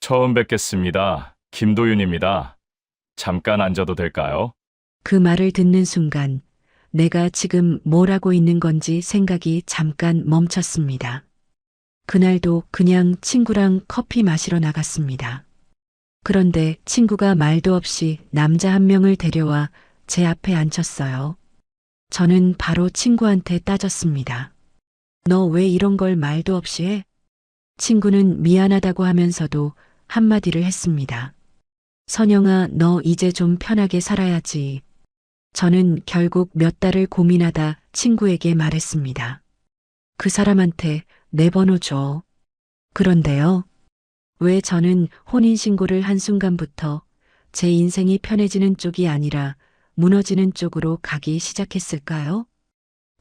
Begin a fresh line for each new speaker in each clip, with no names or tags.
처음 뵙겠습니다. 김도윤입니다. 잠깐 앉아도 될까요?
그 말을 듣는 순간 내가 지금 뭘 하고 있는 건지 생각이 잠깐 멈췄습니다. 그날도 그냥 친구랑 커피 마시러 나갔습니다. 그런데 친구가 말도 없이 남자 한 명을 데려와 제 앞에 앉혔어요. 저는 바로 친구한테 따졌습니다. 너 왜 이런 걸 말도 없이 해? 친구는 미안하다고 하면서도 한마디를 했습니다. 선영아, 너 이제 좀 편하게 살아야지. 저는 결국 몇 달을 고민하다 친구에게 말했습니다. 그 사람한테 내 번호 줘. 그런데요. 왜 저는 혼인신고를 한 순간부터 제 인생이 편해지는 쪽이 아니라 무너지는 쪽으로 가기 시작했을까요?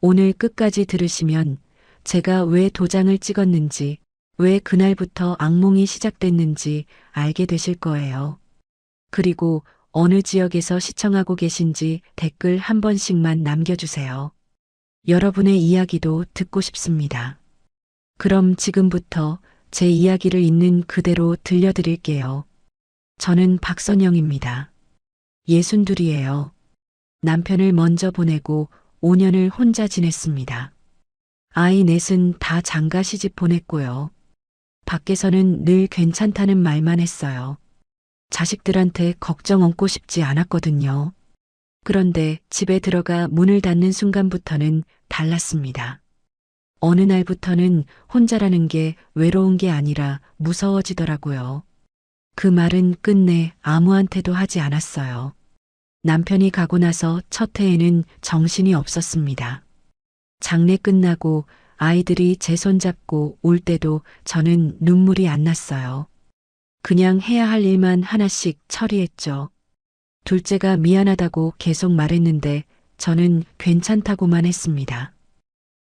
오늘 끝까지 들으시면 제가 왜 도장을 찍었는지, 왜 그날부터 악몽이 시작됐는지 알게 되실 거예요. 그리고 어느 지역에서 시청하고 계신지 댓글 한 번씩만 남겨주세요. 여러분의 이야기도 듣고 싶습니다. 그럼 지금부터 제 이야기를 있는 그대로 들려드릴게요. 저는 박선영입니다. 62이에요. 남편을 먼저 보내고 5년을 혼자 지냈습니다. 아이 넷은 다 장가 시집 보냈고요. 밖에서는 늘 괜찮다는 말만 했어요. 자식들한테 걱정 얹고 싶지 않았거든요. 그런데 집에 들어가 문을 닫는 순간부터는 달랐습니다. 어느 날부터는 혼자라는 게 외로운 게 아니라 무서워지더라고요. 그 말은 끝내 아무한테도 하지 않았어요. 남편이 가고 나서 첫 해에는 정신이 없었습니다. 장례 끝나고 아이들이 제 손 잡고 올 때도 저는 눈물이 안 났어요. 그냥 해야 할 일만 하나씩 처리했죠. 둘째가 미안하다고 계속 말했는데 저는 괜찮다고만 했습니다.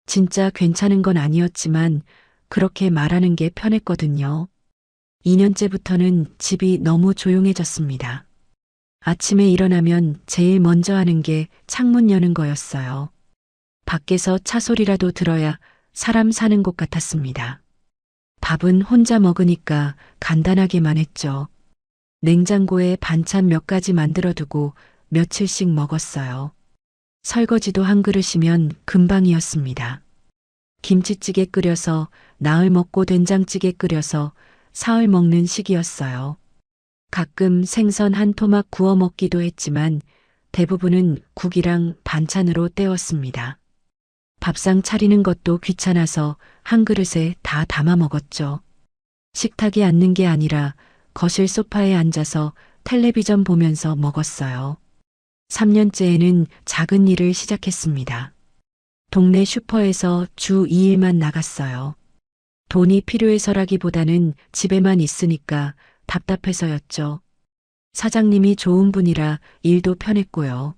진짜 괜찮은 건 아니었지만 그렇게 말하는 게 편했거든요. 2년째부터는 집이 너무 조용해졌습니다. 아침에 일어나면 제일 먼저 하는 게 창문 여는 거였어요. 밖에서 차 소리라도 들어야 사람 사는 곳 같았습니다. 밥은 혼자 먹으니까 간단하게만 했죠. 냉장고에 반찬 몇 가지 만들어두고 며칠씩 먹었어요. 설거지도 한 그릇이면 금방이었습니다. 김치찌개 끓여서 나흘 먹고 된장찌개 끓여서 사흘 먹는 식이었어요. 가끔 생선 한 토막 구워 먹기도 했지만 대부분은 국이랑 반찬으로 때웠습니다. 밥상 차리는 것도 귀찮아서 한 그릇에 다 담아 먹었죠. 식탁에 앉는 게 아니라 거실 소파에 앉아서 텔레비전 보면서 먹었어요. 3년째에는 작은 일을 시작했습니다. 동네 슈퍼에서 주 2일만 나갔어요. 돈이 필요해서라기보다는 집에만 있으니까 답답해서였죠. 사장님이 좋은 분이라 일도 편했고요.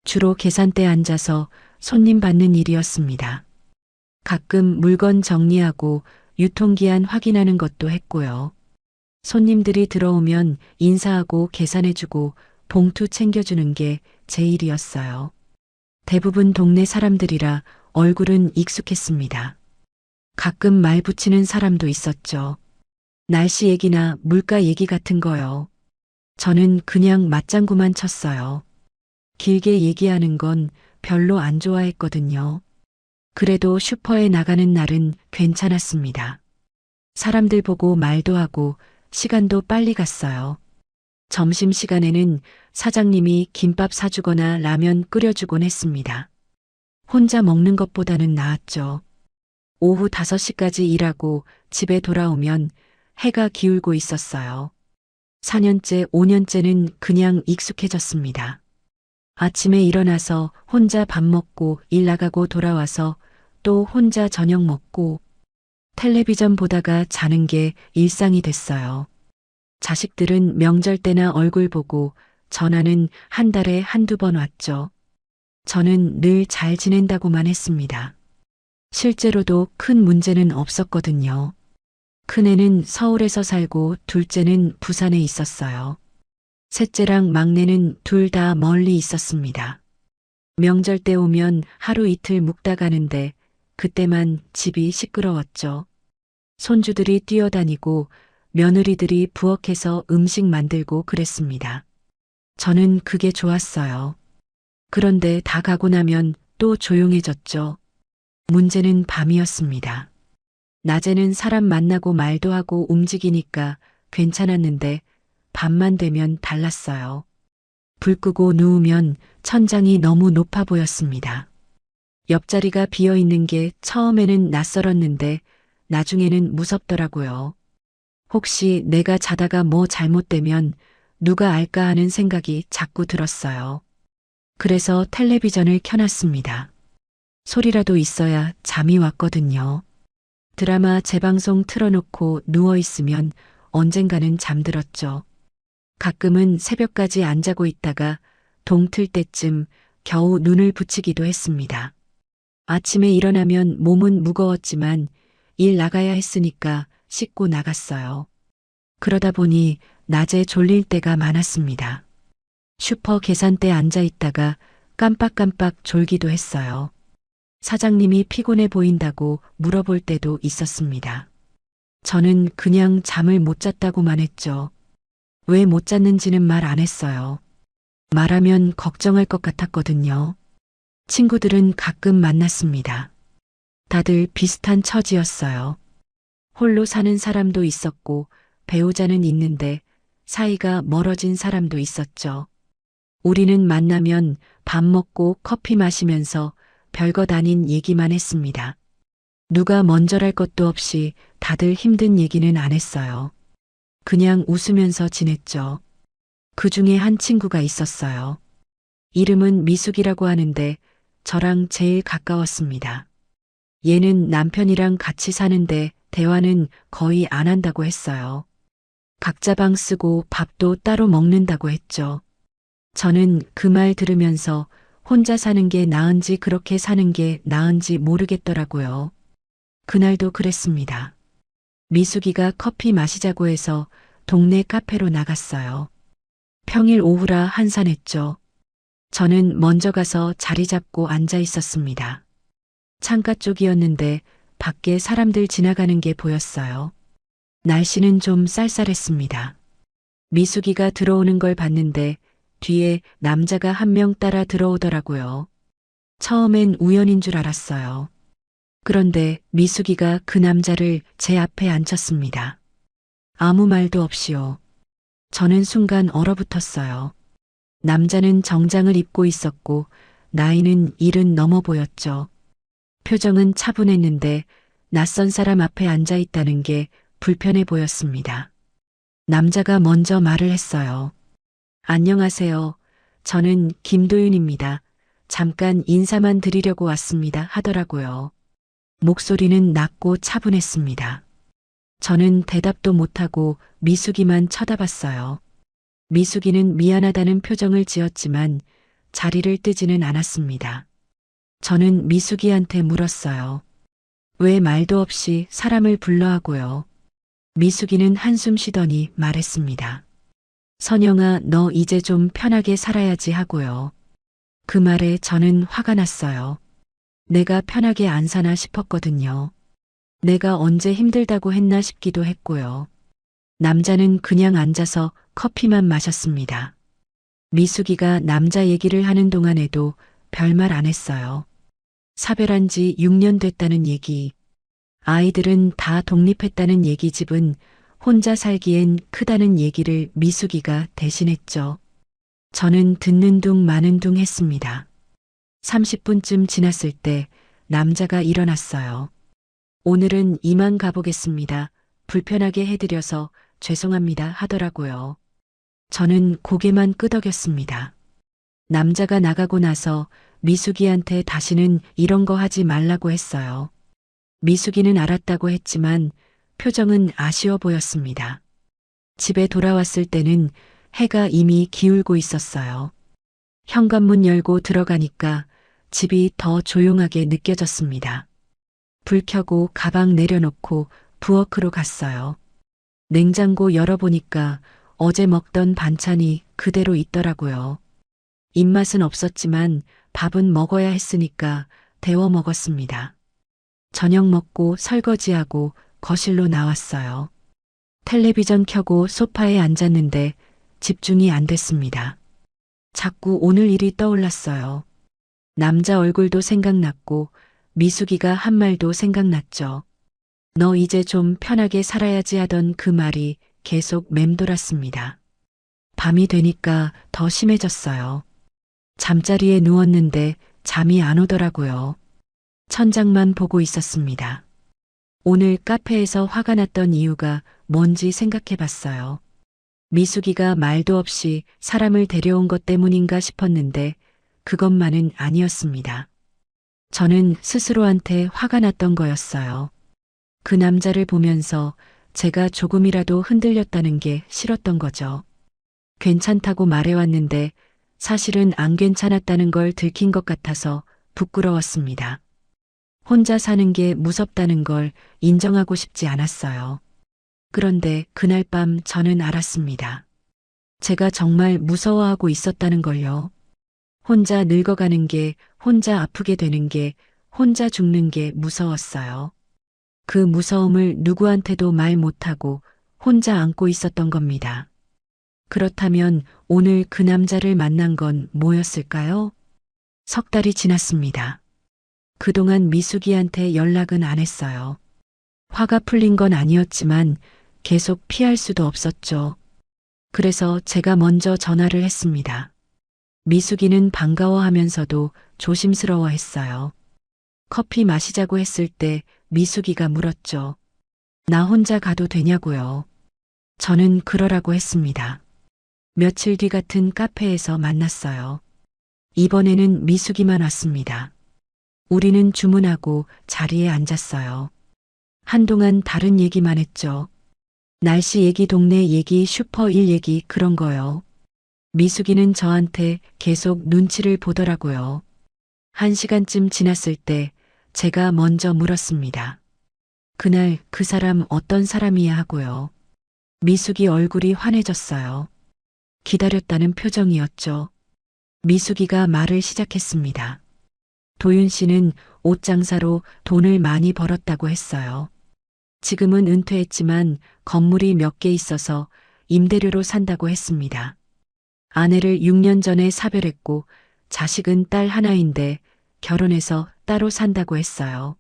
주로 계산대에 앉아서 손님 받는 일이었습니다. 가끔 물건 정리하고 유통기한 확인하는 것도 했고요. 손님들이 들어오면 인사하고 계산해주고 봉투 챙겨주는 게 제 일이었어요. 대부분 동네 사람들이라 얼굴은 익숙했습니다. 가끔 말 붙이는 사람도 있었죠. 날씨 얘기나 물가 얘기 같은 거요. 저는 그냥 맞장구만 쳤어요. 길게 얘기하는 건 별로 안 좋아했거든요. 그래도 슈퍼에 나가는 날은 괜찮았습니다. 사람들 보고 말도 하고 시간도 빨리 갔어요. 점심시간에는 사장님이 김밥 사주거나 라면 끓여주곤 했습니다. 혼자 먹는 것보다는 나았죠. 오후 5시까지 일하고 집에 돌아오면 해가 기울고 있었어요. 4년째, 5년째는 그냥 익숙해졌습니다. 아침에 일어나서 혼자 밥 먹고 일 나가고 돌아와서 또 혼자 저녁 먹고 텔레비전 보다가 자는 게 일상이 됐어요. 자식들은 명절 때나 얼굴 보고 전화는 한 달에 한두 번 왔죠. 저는 늘 잘 지낸다고만 했습니다. 실제로도 큰 문제는 없었거든요. 큰애는 서울에서 살고 둘째는 부산에 있었어요. 셋째랑 막내는 둘 다 멀리 있었습니다. 명절 때 오면 하루 이틀 묵다 가는데 그때만 집이 시끄러웠죠. 손주들이 뛰어다니고 며느리들이 부엌에서 음식 만들고 그랬습니다. 저는 그게 좋았어요. 그런데 다 가고 나면 또 조용해졌죠. 문제는 밤이었습니다. 낮에는 사람 만나고 말도 하고 움직이니까 괜찮았는데 밤만 되면 달랐어요. 불 끄고 누우면 천장이 너무 높아 보였습니다. 옆자리가 비어 있는 게 처음에는 낯설었는데 나중에는 무섭더라고요. 혹시 내가 자다가 뭐 잘못되면 누가 알까 하는 생각이 자꾸 들었어요. 그래서 텔레비전을 켜놨습니다. 소리라도 있어야 잠이 왔거든요. 드라마 재방송 틀어놓고 누워있으면 언젠가는 잠들었죠. 가끔은 새벽까지 안 자고 있다가 동틀 때쯤 겨우 눈을 붙이기도 했습니다. 아침에 일어나면 몸은 무거웠지만 일 나가야 했으니까 씻고 나갔어요. 그러다 보니 낮에 졸릴 때가 많았습니다. 슈퍼 계산대 앉아 있다가 깜빡깜빡 졸기도 했어요. 사장님이 피곤해 보인다고 물어볼 때도 있었습니다. 저는 그냥 잠을 못 잤다고만 했죠. 왜 못 잤는지는 말 안 했어요. 말하면 걱정할 것 같았거든요. 친구들은 가끔 만났습니다. 다들 비슷한 처지였어요. 홀로 사는 사람도 있었고 배우자는 있는데 사이가 멀어진 사람도 있었죠. 우리는 만나면 밥 먹고 커피 마시면서 별것 아닌 얘기만 했습니다. 누가 먼저랄 것도 없이 다들 힘든 얘기는 안 했어요. 그냥 웃으면서 지냈죠. 그 중에 한 친구가 있었어요. 이름은 미숙이라고 하는데 저랑 제일 가까웠습니다. 얘는 남편이랑 같이 사는데 대화는 거의 안 한다고 했어요. 각자 방 쓰고 밥도 따로 먹는다고 했죠. 저는 그 말 들으면서 혼자 사는 게 나은지 그렇게 사는 게 나은지 모르겠더라고요. 그날도 그랬습니다. 미숙이가 커피 마시자고 해서 동네 카페로 나갔어요. 평일 오후라 한산했죠. 저는 먼저 가서 자리 잡고 앉아 있었습니다. 창가 쪽이었는데 밖에 사람들 지나가는 게 보였어요. 날씨는 좀 쌀쌀했습니다. 미숙이가 들어오는 걸 봤는데 뒤에 남자가 한 명 따라 들어오더라고요. 처음엔 우연인 줄 알았어요. 그런데 미숙이가 그 남자를 제 앞에 앉혔습니다. 아무 말도 없이요. 저는 순간 얼어붙었어요. 남자는 정장을 입고 있었고 나이는 70 넘어 보였죠. 표정은 차분했는데 낯선 사람 앞에 앉아 있다는 게 불편해 보였습니다. 남자가 먼저 말을 했어요. 안녕하세요. 저는 김도윤입니다. 잠깐 인사만 드리려고 왔습니다 하더라고요. 목소리는 낮고 차분했습니다. 저는 대답도 못하고 미숙이만 쳐다봤어요. 미숙이는 미안하다는 표정을 지었지만 자리를 뜨지는 않았습니다. 저는 미숙이한테 물었어요. 왜 말도 없이 사람을 불러하고요? 미숙이는 한숨 쉬더니 말했습니다. 선영아, 너 이제 좀 편하게 살아야지 하고요. 그 말에 저는 화가 났어요. 내가 편하게 안 사나 싶었거든요. 내가 언제 힘들다고 했나 싶기도 했고요. 남자는 그냥 앉아서 커피만 마셨습니다. 미숙이가 남자 얘기를 하는 동안에도 별말 안 했어요. 사별한 지 6년 됐다는 얘기, 아이들은 다 독립했다는 얘기, 집은 혼자 살기엔 크다는 얘기를 미숙이가 대신했죠. 저는 듣는 둥 마는 둥 했습니다. 30분쯤 지났을 때 남자가 일어났어요. 오늘은 이만 가보겠습니다. 불편하게 해드려서 죄송합니다 하더라고요. 저는 고개만 끄덕였습니다. 남자가 나가고 나서 미숙이한테 다시는 이런 거 하지 말라고 했어요. 미숙이는 알았다고 했지만 표정은 아쉬워 보였습니다. 집에 돌아왔을 때는 해가 이미 기울고 있었어요. 현관문 열고 들어가니까 집이 더 조용하게 느껴졌습니다. 불 켜고 가방 내려놓고 부엌으로 갔어요. 냉장고 열어보니까 어제 먹던 반찬이 그대로 있더라고요. 입맛은 없었지만 밥은 먹어야 했으니까 데워 먹었습니다. 저녁 먹고 설거지하고 거실로 나왔어요. 텔레비전 켜고 소파에 앉았는데 집중이 안 됐습니다. 자꾸 오늘 일이 떠올랐어요. 남자 얼굴도 생각났고 미숙이가 한 말도 생각났죠. 너 이제 좀 편하게 살아야지 하던 그 말이 계속 맴돌았습니다. 밤이 되니까 더 심해졌어요. 잠자리에 누웠는데 잠이 안 오더라고요. 천장만 보고 있었습니다. 오늘 카페에서 화가 났던 이유가 뭔지 생각해 봤어요. 미숙이가 말도 없이 사람을 데려온 것 때문인가 싶었는데 그것만은 아니었습니다. 저는 스스로한테 화가 났던 거였어요. 그 남자를 보면서 제가 조금이라도 흔들렸다는 게 싫었던 거죠. 괜찮다고 말해왔는데 사실은 안 괜찮았다는 걸 들킨 것 같아서 부끄러웠습니다. 혼자 사는 게 무섭다는 걸 인정하고 싶지 않았어요. 그런데 그날 밤 저는 알았습니다. 제가 정말 무서워하고 있었다는 걸요. 혼자 늙어가는 게, 혼자 아프게 되는 게, 혼자 죽는 게 무서웠어요. 그 무서움을 누구한테도 말 못하고 혼자 안고 있었던 겁니다. 그렇다면 오늘 그 남자를 만난 건 뭐였을까요? 석 달이 지났습니다. 그동안 미숙이한테 연락은 안 했어요. 화가 풀린 건 아니었지만 계속 피할 수도 없었죠. 그래서 제가 먼저 전화를 했습니다. 미숙이는 반가워하면서도 조심스러워했어요. 커피 마시자고 했을 때 미숙이가 물었죠. 나 혼자 가도 되냐고요. 저는 그러라고 했습니다. 며칠 뒤 같은 카페에서 만났어요. 이번에는 미숙이만 왔습니다. 우리는 주문하고 자리에 앉았어요. 한동안 다른 얘기만 했죠. 날씨 얘기, 동네 얘기, 슈퍼 일 얘기 그런 거요. 미숙이는 저한테 계속 눈치를 보더라고요. 1시간쯤 지났을 때 제가 먼저 물었습니다. 그날 그 사람 어떤 사람이야 하고요. 미숙이 얼굴이 환해졌어요. 기다렸다는 표정이었죠. 미숙이가 말을 시작했습니다. 도윤 씨는 옷 장사로 돈을 많이 벌었다고 했어요. 지금은 은퇴했지만 건물이 몇 개 있어서 임대료로 산다고 했습니다. 아내를 6년 전에 사별했고 자식은 딸 하나인데 결혼해서 따로 산다고 했어요.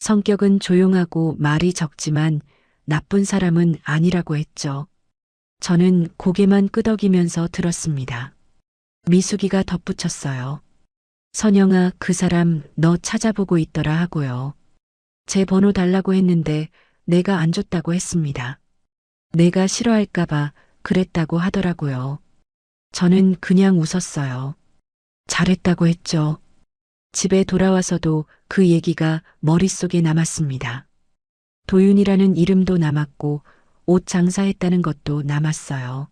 성격은 조용하고 말이 적지만 나쁜 사람은 아니라고 했죠. 저는 고개만 끄덕이면서 들었습니다. 미숙이가 덧붙였어요. 선영아, 그 사람 너 찾아보고 있더라 하고요. 제 번호 달라고 했는데 내가 안 줬다고 했습니다. 내가 싫어할까봐 그랬다고 하더라고요. 저는 그냥 웃었어요. 잘했다고 했죠. 집에 돌아와서도 그 얘기가 머릿속에 남았습니다. 도윤이라는 이름도 남았고 옷 장사했다는 것도 남았어요.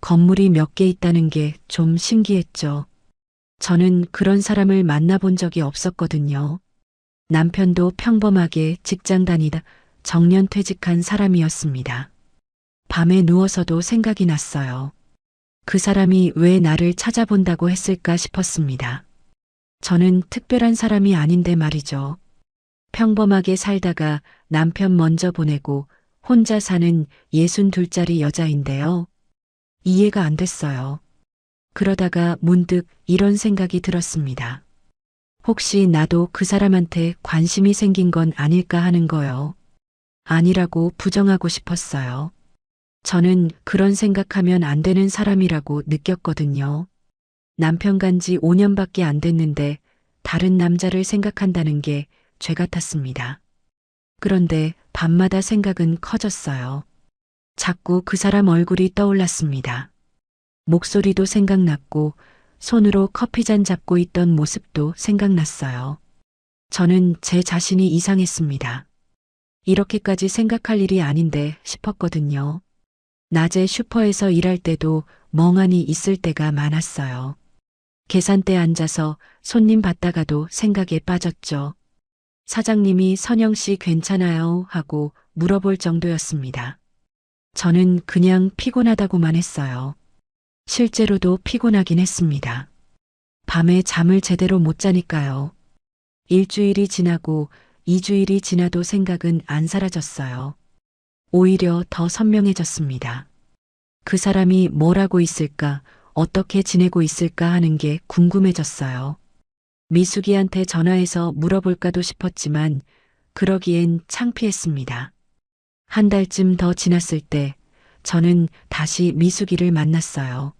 건물이 몇 개 있다는 게 좀 신기했죠. 저는 그런 사람을 만나본 적이 없었거든요. 남편도 평범하게 직장 다니다 정년퇴직한 사람이었습니다. 밤에 누워서도 생각이 났어요. 그 사람이 왜 나를 찾아본다고 했을까 싶었습니다. 저는 특별한 사람이 아닌데 말이죠. 평범하게 살다가 남편 먼저 보내고 혼자 사는 62살짜리 여자인데요. 이해가 안 됐어요. 그러다가 문득 이런 생각이 들었습니다. 혹시 나도 그 사람한테 관심이 생긴 건 아닐까 하는 거요. 아니라고 부정하고 싶었어요. 저는 그런 생각하면 안 되는 사람이라고 느꼈거든요. 남편 간지 5년밖에 안 됐는데 다른 남자를 생각한다는 게 죄 같았습니다. 그런데 밤마다 생각은 커졌어요. 자꾸 그 사람 얼굴이 떠올랐습니다. 목소리도 생각났고 손으로 커피잔 잡고 있던 모습도 생각났어요. 저는 제 자신이 이상했습니다. 이렇게까지 생각할 일이 아닌데 싶었거든요. 낮에 슈퍼에서 일할 때도 멍하니 있을 때가 많았어요. 계산대에 앉아서 손님 받다가도 생각에 빠졌죠. 사장님이 선영 씨 괜찮아요? 하고 물어볼 정도였습니다. 저는 그냥 피곤하다고만 했어요. 실제로도 피곤하긴 했습니다. 밤에 잠을 제대로 못 자니까요. 일주일이 지나고 2주일이 지나도 생각은 안 사라졌어요. 오히려 더 선명해졌습니다. 그 사람이 뭘 하고 있을까, 어떻게 지내고 있을까 하는 게 궁금해졌어요. 미숙이한테 전화해서 물어볼까도 싶었지만 그러기엔 창피했습니다. 한 달쯤 더 지났을 때 저는 다시 미숙이를 만났어요.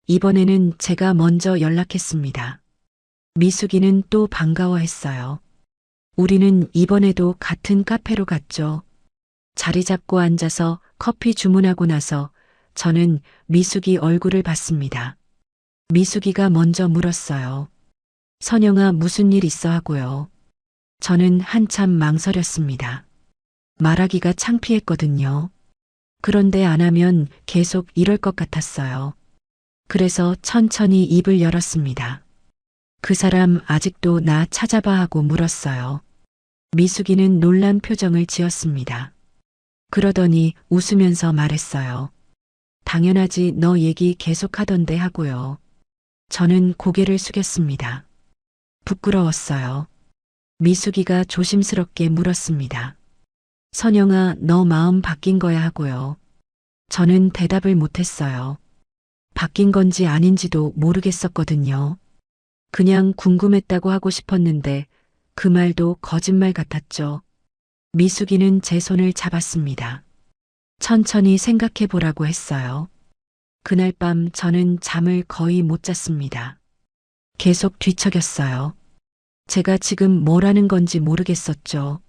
이번에는 제가 먼저 연락했습니다. 미숙이는 또 반가워했어요. 우리는 이번에도 같은 카페로 갔죠. 자리 잡고 앉아서 커피 주문하고 나서 저는 미숙이 얼굴을 봤습니다. 미숙이가 먼저 물었어요. 선영아, 무슨 일 있어 하고요. 저는 한참 망설였습니다. 말하기가 창피했거든요. 그런데 안 하면 계속 이럴 것 같았어요. 그래서 천천히 입을 열었습니다. 그 사람 아직도 나 찾아봐 하고 물었어요. 미숙이는 놀란 표정을 지었습니다. 그러더니 웃으면서 말했어요. 당연하지, 너 얘기 계속하던데 하고요. 저는 고개를 숙였습니다. 부끄러웠어요. 미숙이가 조심스럽게 물었습니다. 선영아, 너 마음 바뀐 거야 하고요. 저는 대답을 못했어요. 바뀐 건지 아닌지도 모르겠었거든요. 그냥 궁금했다고 하고 싶었는데 그 말도 거짓말 같았죠. 미숙이는 제 손을 잡았습니다. 천천히 생각해 보라고 했어요. 그날 밤 저는 잠을 거의 못 잤습니다. 계속 뒤척였어요. 제가 지금 뭘 하는 건지 모르겠었죠.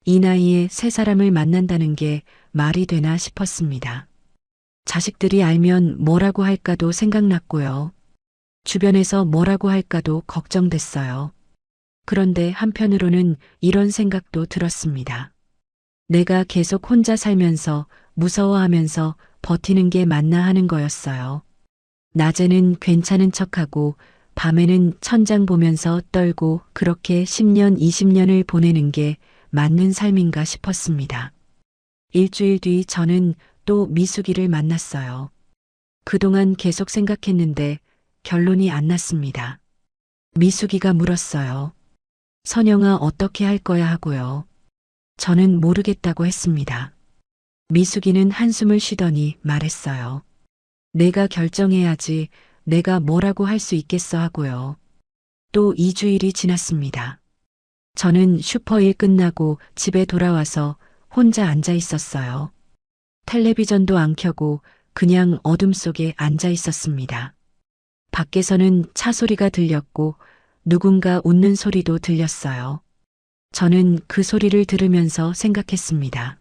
이 나이에 새 사람을 만난다는 게 말이 되나 싶었습니다. 자식들이 알면 뭐라고 할까도 생각났고요. 주변에서 뭐라고 할까도 걱정됐어요. 그런데 한편으로는 이런 생각도 들었습니다. 내가 계속 혼자 살면서 무서워하면서 버티는 게 맞나 하는 거였어요. 낮에는 괜찮은 척하고 밤에는 천장 보면서 떨고 그렇게 10년, 20년을 보내는 게 맞는 삶인가 싶었습니다. 일주일 뒤 저는 또 미숙이를 만났어요. 그동안 계속 생각했는데 결론이 안 났습니다. 미숙이가 물었어요. 선영아, 어떻게 할 거야 하고요. 저는 모르겠다고 했습니다. 미숙이는 한숨을 쉬더니 말했어요. 내가 결정해야지, 내가 뭐라고 할 수 있겠어 하고요. 또 2주일이 지났습니다. 저는 슈퍼일 끝나고 집에 돌아와서 혼자 앉아 있었어요. 텔레비전도 안 켜고 그냥 어둠 속에 앉아 있었습니다. 밖에서는 차 소리가 들렸고 누군가 웃는 소리도 들렸어요. 저는 그 소리를 들으면서 생각했습니다.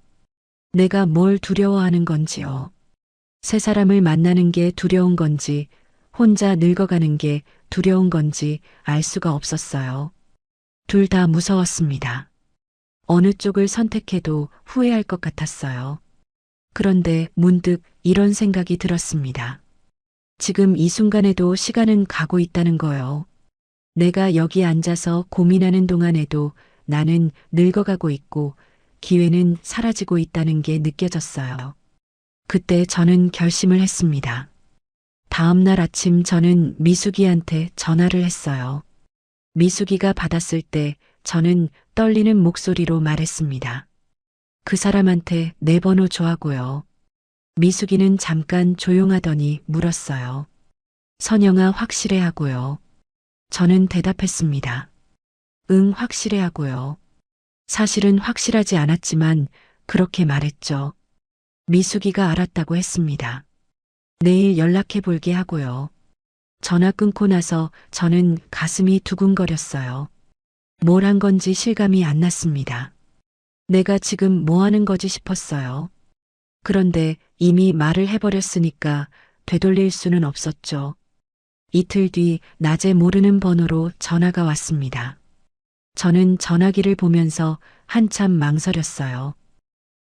내가 뭘 두려워하는 건지요. 새 사람을 만나는 게 두려운 건지, 혼자 늙어가는 게 두려운 건지 알 수가 없었어요. 둘 다 무서웠습니다. 어느 쪽을 선택해도 후회할 것 같았어요. 그런데 문득 이런 생각이 들었습니다. 지금 이 순간에도 시간은 가고 있다는 거요. 내가 여기 앉아서 고민하는 동안에도 나는 늙어가고 있고 기회는 사라지고 있다는 게 느껴졌어요. 그때 저는 결심을 했습니다. 다음 날 아침 저는 미숙이한테 전화를 했어요. 미숙이가 받았을 때 저는 떨리는 목소리로 말했습니다. 그 사람한테 내 번호 줘하고요. 미숙이는 잠깐 조용하더니 물었어요. 선영아, 확실해 하고요. 저는 대답했습니다. 응, 확실해 하고요. 사실은 확실하지 않았지만 그렇게 말했죠. 미숙이가 알았다고 했습니다. 내일 연락해 볼게 하고요. 전화 끊고 나서 저는 가슴이 두근거렸어요. 뭘 한 건지 실감이 안 났습니다. 내가 지금 뭐 하는 거지 싶었어요. 그런데 이미 말을 해버렸으니까 되돌릴 수는 없었죠. 이틀 뒤 낮에 모르는 번호로 전화가 왔습니다. 저는 전화기를 보면서 한참 망설였어요.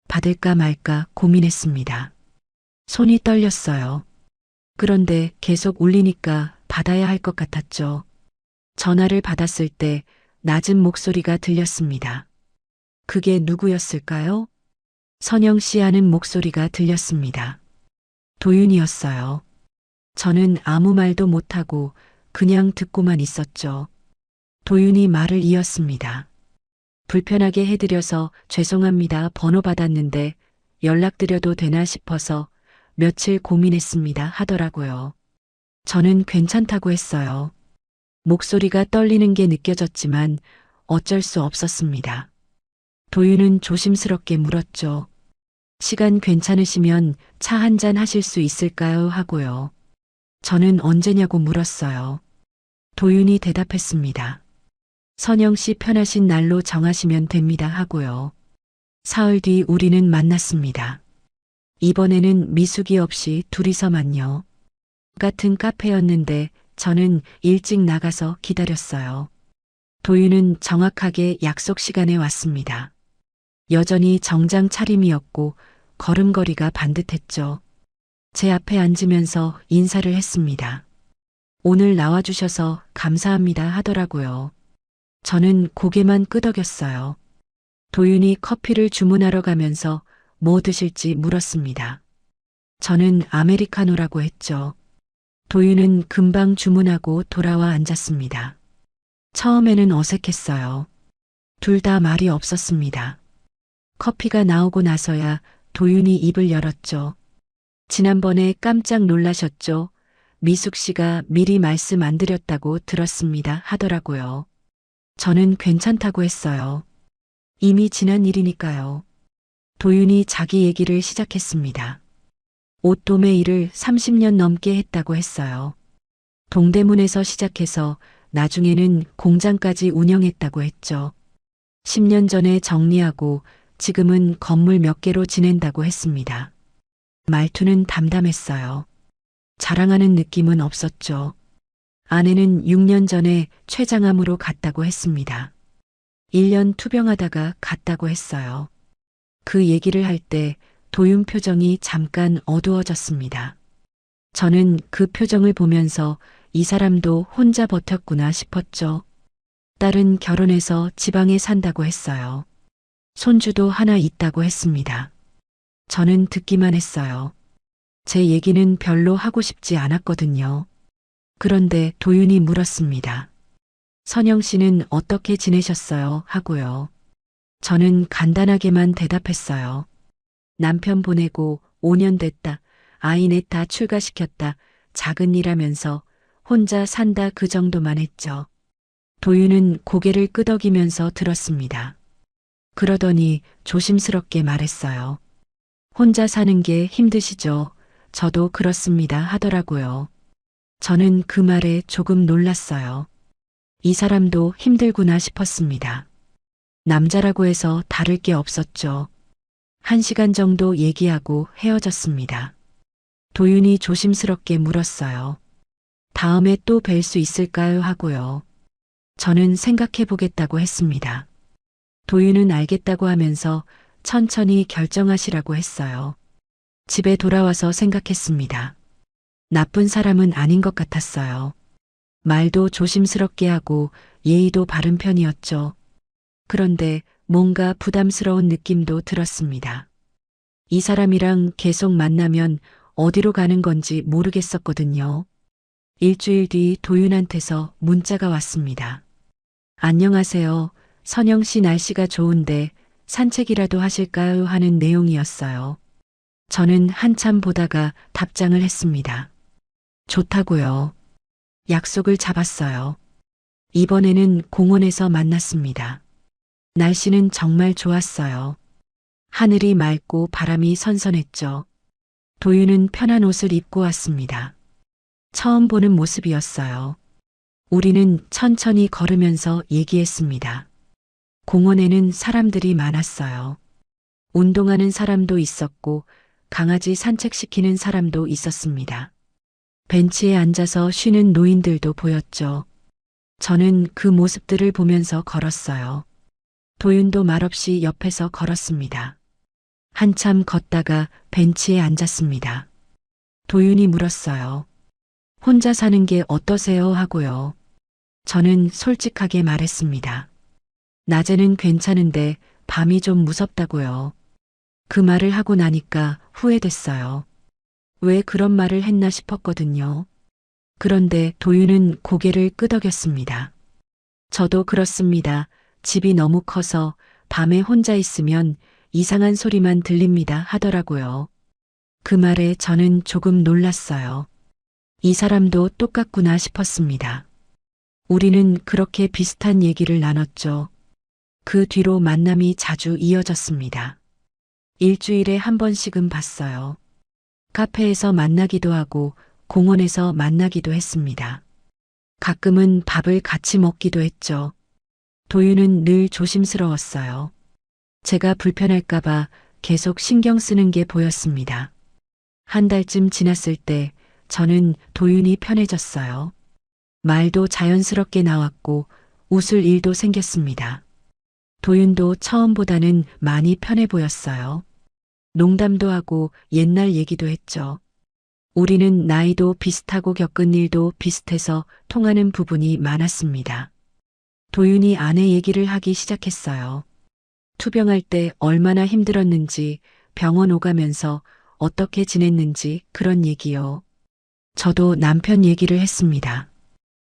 받을까 말까 고민했습니다. 손이 떨렸어요. 그런데 계속 울리니까 받아야 할 것 같았죠. 전화를 받았을 때 낮은 목소리가 들렸습니다. 그게 누구였을까요? 선영 씨 하는 목소리가 들렸습니다. 도윤이었어요. 저는 아무 말도 못하고 그냥 듣고만 있었죠. 도윤이 말을 이었습니다. 불편하게 해드려서 죄송합니다. 번호 받았는데 연락드려도 되나 싶어서 며칠 고민했습니다 하더라고요. 저는 괜찮다고 했어요. 목소리가 떨리는 게 느껴졌지만 어쩔 수 없었습니다. 도윤은 조심스럽게 물었죠. 시간 괜찮으시면 차 한잔 하실 수 있을까요? 하고요. 저는 언제냐고 물었어요. 도윤이 대답했습니다. 선영 씨 편하신 날로 정하시면 됩니다 하고요. 사흘 뒤 우리는 만났습니다. 이번에는 미숙이 없이 둘이서만요. 같은 카페였는데 저는 일찍 나가서 기다렸어요. 도윤은 정확하게 약속 시간에 왔습니다. 여전히 정장 차림이었고 걸음걸이가 반듯했죠. 제 앞에 앉으면서 인사를 했습니다. 오늘 나와주셔서 감사합니다 하더라고요. 저는 고개만 끄덕였어요. 도윤이 커피를 주문하러 가면서 뭐 드실지 물었습니다. 저는 아메리카노라고 했죠. 도윤은 금방 주문하고 돌아와 앉았습니다. 처음에는 어색했어요. 둘 다 말이 없었습니다. 커피가 나오고 나서야 도윤이 입을 열었죠. 지난번에 깜짝 놀라셨죠? 미숙 씨가 미리 말씀 안 드렸다고 들었습니다 하더라고요. 저는 괜찮다고 했어요. 이미 지난 일이니까요. 도윤이 자기 얘기를 시작했습니다. 옷도매 일을 30년 넘게 했다고 했어요. 동대문에서 시작해서 나중에는 공장까지 운영했다고 했죠. 10년 전에 정리하고 지금은 건물 몇 개로 지낸다고 했습니다. 말투는 담담했어요. 자랑하는 느낌은 없었죠. 아내는 6년 전에 췌장암으로 갔다고 했습니다. 1년 투병하다가 갔다고 했어요. 그 얘기를 할 때 도윤 표정이 잠깐 어두워졌습니다. 저는 그 표정을 보면서 이 사람도 혼자 버텼구나 싶었죠. 딸은 결혼해서 지방에 산다고 했어요. 손주도 하나 있다고 했습니다. 저는 듣기만 했어요. 제 얘기는 별로 하고 싶지 않았거든요. 그런데 도윤이 물었습니다. 선영 씨는 어떻게 지내셨어요? 하고요. 저는 간단하게만 대답했어요. 남편 보내고 5년 됐다. 아이 넷 다 출가시켰다. 작은 일하면서 혼자 산다 그 정도만 했죠. 도윤은 고개를 끄덕이면서 들었습니다. 그러더니 조심스럽게 말했어요. 혼자 사는 게 힘드시죠? 저도 그렇습니다 하더라고요. 저는 그 말에 조금 놀랐어요. 이 사람도 힘들구나 싶었습니다. 남자라고 해서 다를 게 없었죠. 1시간 정도 얘기하고 헤어졌습니다. 도윤이 조심스럽게 물었어요. 다음에 또 뵐 수 있을까요? 하고요. 저는 생각해 보겠다고 했습니다. 도윤은 알겠다고 하면서 천천히 결정하시라고 했어요. 집에 돌아와서 생각했습니다. 나쁜 사람은 아닌 것 같았어요. 말도 조심스럽게 하고 예의도 바른 편이었죠. 그런데 뭔가 부담스러운 느낌도 들었습니다. 이 사람이랑 계속 만나면 어디로 가는 건지 모르겠었거든요. 일주일 뒤 도윤한테서 문자가 왔습니다. 안녕하세요. 선영 씨 날씨가 좋은데 산책이라도 하실까요? 하는 내용이었어요. 저는 한참 보다가 답장을 했습니다. 좋다고요. 약속을 잡았어요. 이번에는 공원에서 만났습니다. 날씨는 정말 좋았어요. 하늘이 맑고 바람이 선선했죠. 도윤은 편한 옷을 입고 왔습니다. 처음 보는 모습이었어요. 우리는 천천히 걸으면서 얘기했습니다. 공원에는 사람들이 많았어요. 운동하는 사람도 있었고 강아지 산책시키는 사람도 있었습니다. 벤치에 앉아서 쉬는 노인들도 보였죠. 저는 그 모습들을 보면서 걸었어요. 도윤도 말없이 옆에서 걸었습니다. 한참 걷다가 벤치에 앉았습니다. 도윤이 물었어요. 혼자 사는 게 어떠세요? 하고요. 저는 솔직하게 말했습니다. 낮에는 괜찮은데 밤이 좀 무섭다고요. 그 말을 하고 나니까 후회됐어요. 왜 그런 말을 했나 싶었거든요. 그런데 도윤은 고개를 끄덕였습니다. 저도 그렇습니다. 집이 너무 커서 밤에 혼자 있으면 이상한 소리만 들립니다 하더라고요. 그 말에 저는 조금 놀랐어요. 이 사람도 똑같구나 싶었습니다. 우리는 그렇게 비슷한 얘기를 나눴죠. 그 뒤로 만남이 자주 이어졌습니다. 일주일에 한 번씩은 봤어요. 카페에서 만나기도 하고 공원에서 만나기도 했습니다. 가끔은 밥을 같이 먹기도 했죠. 도윤은 늘 조심스러웠어요. 제가 불편할까봐 계속 신경 쓰는 게 보였습니다. 한 달쯤 지났을 때 저는 도윤이 편해졌어요. 말도 자연스럽게 나왔고 웃을 일도 생겼습니다. 도윤도 처음보다는 많이 편해 보였어요. 농담도 하고 옛날 얘기도 했죠. 우리는 나이도 비슷하고 겪은 일도 비슷해서 통하는 부분이 많았습니다. 도윤이 아내 얘기를 하기 시작했어요. 투병할 때 얼마나 힘들었는지, 병원 오가면서 어떻게 지냈는지 그런 얘기요. 저도 남편 얘기를 했습니다.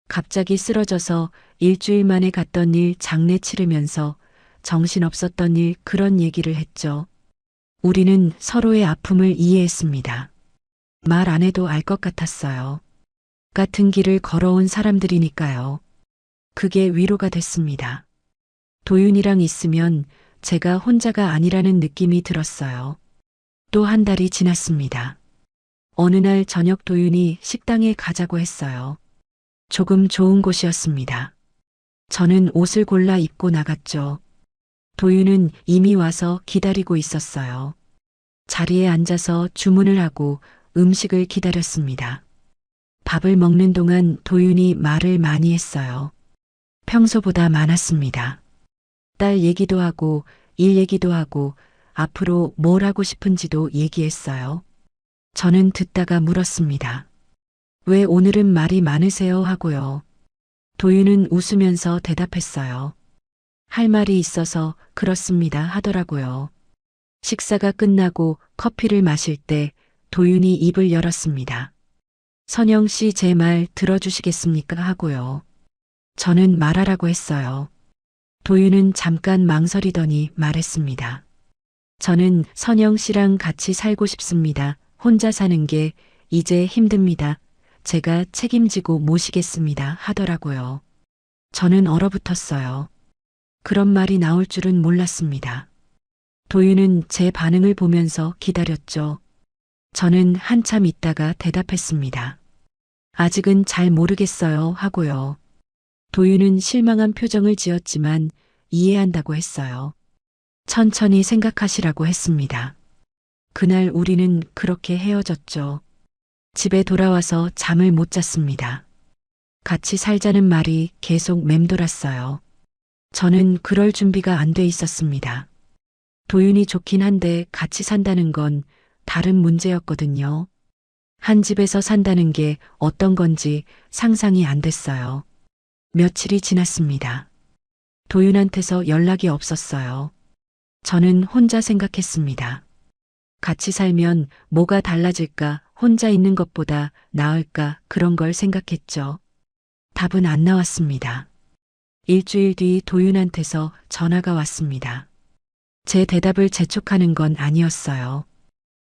갑자기 쓰러져서 일주일 만에 갔던 일 장례 치르면서 정신없었던 일 그런 얘기를 했죠. 우리는 서로의 아픔을 이해했습니다. 말 안 해도 알 것 같았어요. 같은 길을 걸어온 사람들이니까요. 그게 위로가 됐습니다. 도윤이랑 있으면 제가 혼자가 아니라는 느낌이 들었어요. 또 한 달이 지났습니다. 어느 날 저녁 도윤이 식당에 가자고 했어요. 조금 좋은 곳이었습니다. 저는 옷을 골라 입고 나갔죠. 도윤은 이미 와서 기다리고 있었어요. 자리에 앉아서 주문을 하고 음식을 기다렸습니다. 밥을 먹는 동안 도윤이 말을 많이 했어요. 평소보다 많았습니다. 딸 얘기도 하고 일 얘기도 하고 앞으로 뭘 하고 싶은지도 얘기했어요. 저는 듣다가 물었습니다. 왜 오늘은 말이 많으세요 하고요. 도윤은 웃으면서 대답했어요. 할 말이 있어서 그렇습니다 하더라고요. 식사가 끝나고 커피를 마실 때 도윤이 입을 열었습니다. 선영 씨 제 말 들어주시겠습니까 하고요. 저는 말하라고 했어요. 도윤은 잠깐 망설이더니 말했습니다. 저는 선영 씨랑 같이 살고 싶습니다. 혼자 사는 게 이제 힘듭니다. 제가 책임지고 모시겠습니다 하더라고요. 저는 얼어붙었어요. 그런 말이 나올 줄은 몰랐습니다. 도윤은 제 반응을 보면서 기다렸죠. 저는 한참 있다가 대답했습니다. 아직은 잘 모르겠어요 하고요. 도윤은 실망한 표정을 지었지만 이해한다고 했어요. 천천히 생각하시라고 했습니다. 그날 우리는 그렇게 헤어졌죠. 집에 돌아와서 잠을 못 잤습니다. 같이 살자는 말이 계속 맴돌았어요. 저는 그럴 준비가 안 돼 있었습니다. 도윤이 좋긴 한데 같이 산다는 건 다른 문제였거든요. 한 집에서 산다는 게 어떤 건지 상상이 안 됐어요. 며칠이 지났습니다. 도윤한테서 연락이 없었어요. 저는 혼자 생각했습니다. 같이 살면 뭐가 달라질까, 혼자 있는 것보다 나을까 그런 걸 생각했죠. 답은 안 나왔습니다. 일주일 뒤 도윤한테서 전화가 왔습니다. 제 대답을 재촉하는 건 아니었어요.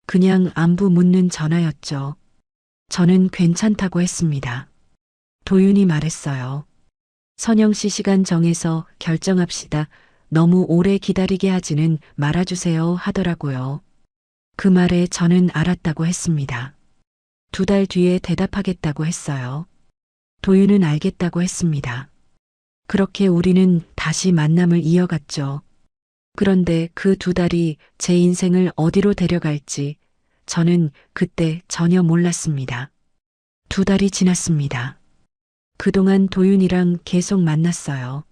그냥 안부 묻는 전화였죠. 저는 괜찮다고 했습니다. 도윤이 말했어요. 선영 씨 시간 정해서 결정합시다. 너무 오래 기다리게 하지는 말아주세요 하더라고요. 그 말에 저는 알았다고 했습니다. 2달 뒤에 대답하겠다고 했어요. 도윤은 알겠다고 했습니다. 그렇게 우리는 다시 만남을 이어갔죠. 그런데 그 2달이 제 인생을 어디로 데려갈지 저는 그때 전혀 몰랐습니다. 2달이 지났습니다. 그동안 도윤이랑 계속 만났어요.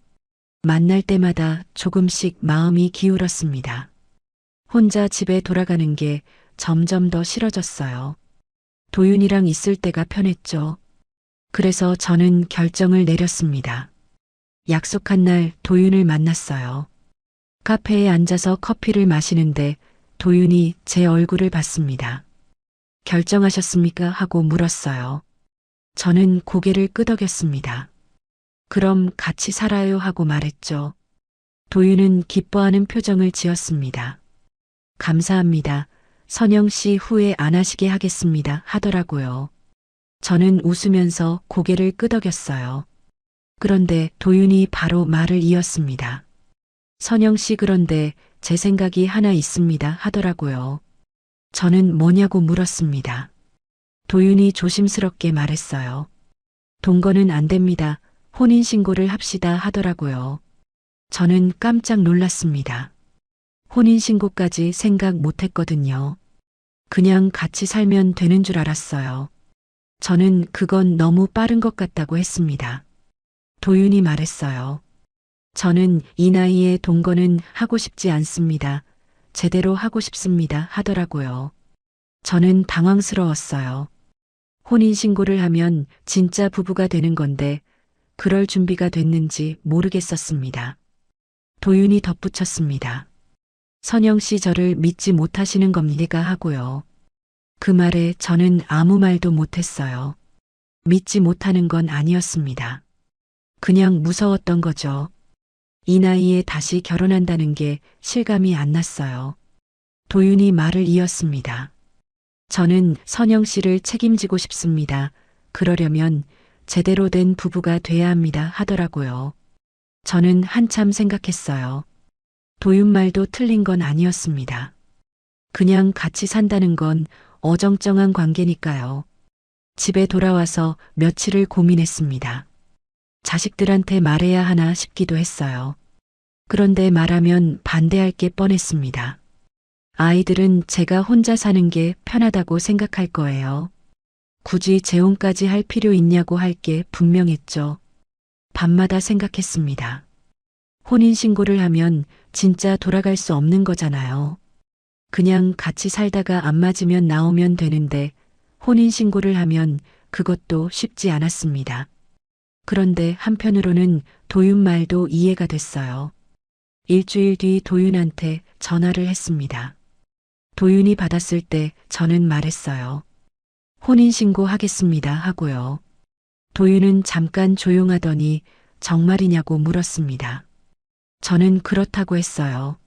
만날 때마다 조금씩 마음이 기울었습니다. 혼자 집에 돌아가는 게 점점 더 싫어졌어요. 도윤이랑 있을 때가 편했죠. 그래서 저는 결정을 내렸습니다. 약속한 날 도윤을 만났어요. 카페에 앉아서 커피를 마시는데 도윤이 제 얼굴을 봤습니다. 결정하셨습니까? 하고 물었어요. 저는 고개를 끄덕였습니다. 그럼 같이 살아요 하고 말했죠. 도윤은 기뻐하는 표정을 지었습니다. 감사합니다. 선영 씨 후회 안 하시게 하겠습니다. 하더라고요. 저는 웃으면서 고개를 끄덕였어요. 그런데 도윤이 바로 말을 이었습니다. 선영 씨 그런데 제 생각이 하나 있습니다. 하더라고요. 저는 뭐냐고 물었습니다. 도윤이 조심스럽게 말했어요. 동거는 안 됩니다. 혼인신고를 합시다 하더라고요. 저는 깜짝 놀랐습니다. 혼인신고까지 생각 못 했거든요. 그냥 같이 살면 되는 줄 알았어요. 저는 그건 너무 빠른 것 같다고 했습니다. 도윤이 말했어요. 저는 이 나이에 동거는 하고 싶지 않습니다. 제대로 하고 싶습니다. 하더라고요. 저는 당황스러웠어요. 혼인신고를 하면 진짜 부부가 되는 건데 그럴 준비가 됐는지 모르겠었습니다. 도윤이 덧붙였습니다. 선영 씨 저를 믿지 못하시는 겁니까 하고요. 그 말에 저는 아무 말도 못했어요. 믿지 못하는 건 아니었습니다. 그냥 무서웠던 거죠. 이 나이에 다시 결혼한다는 게 실감이 안 났어요. 도윤이 말을 이었습니다. 저는 선영 씨를 책임지고 싶습니다. 그러려면 제대로 된 부부가 돼야 합니다. 하더라고요. 저는 한참 생각했어요. 도윤 말도 틀린 건 아니었습니다. 그냥 같이 산다는 건 어정쩡한 관계니까요. 집에 돌아와서 며칠을 고민했습니다. 자식들한테 말해야 하나 싶기도 했어요. 그런데 말하면 반대할 게 뻔했습니다. 아이들은 제가 혼자 사는 게 편하다고 생각할 거예요. 굳이 재혼까지 할 필요 있냐고 할 게 분명했죠. 밤마다 생각했습니다. 혼인신고를 하면 진짜 돌아갈 수 없는 거잖아요. 그냥 같이 살다가 안 맞으면 나오면 되는데 혼인신고를 하면 그것도 쉽지 않았습니다. 그런데 한편으로는 도윤 말도 이해가 됐어요. 일주일 뒤 도윤한테 전화를 했습니다. 도윤이 받았을 때 저는 말했어요. 혼인신고 하겠습니다 하고요. 도윤은 잠깐 조용하더니 정말이냐고 물었습니다. 저는 그렇다고 했어요.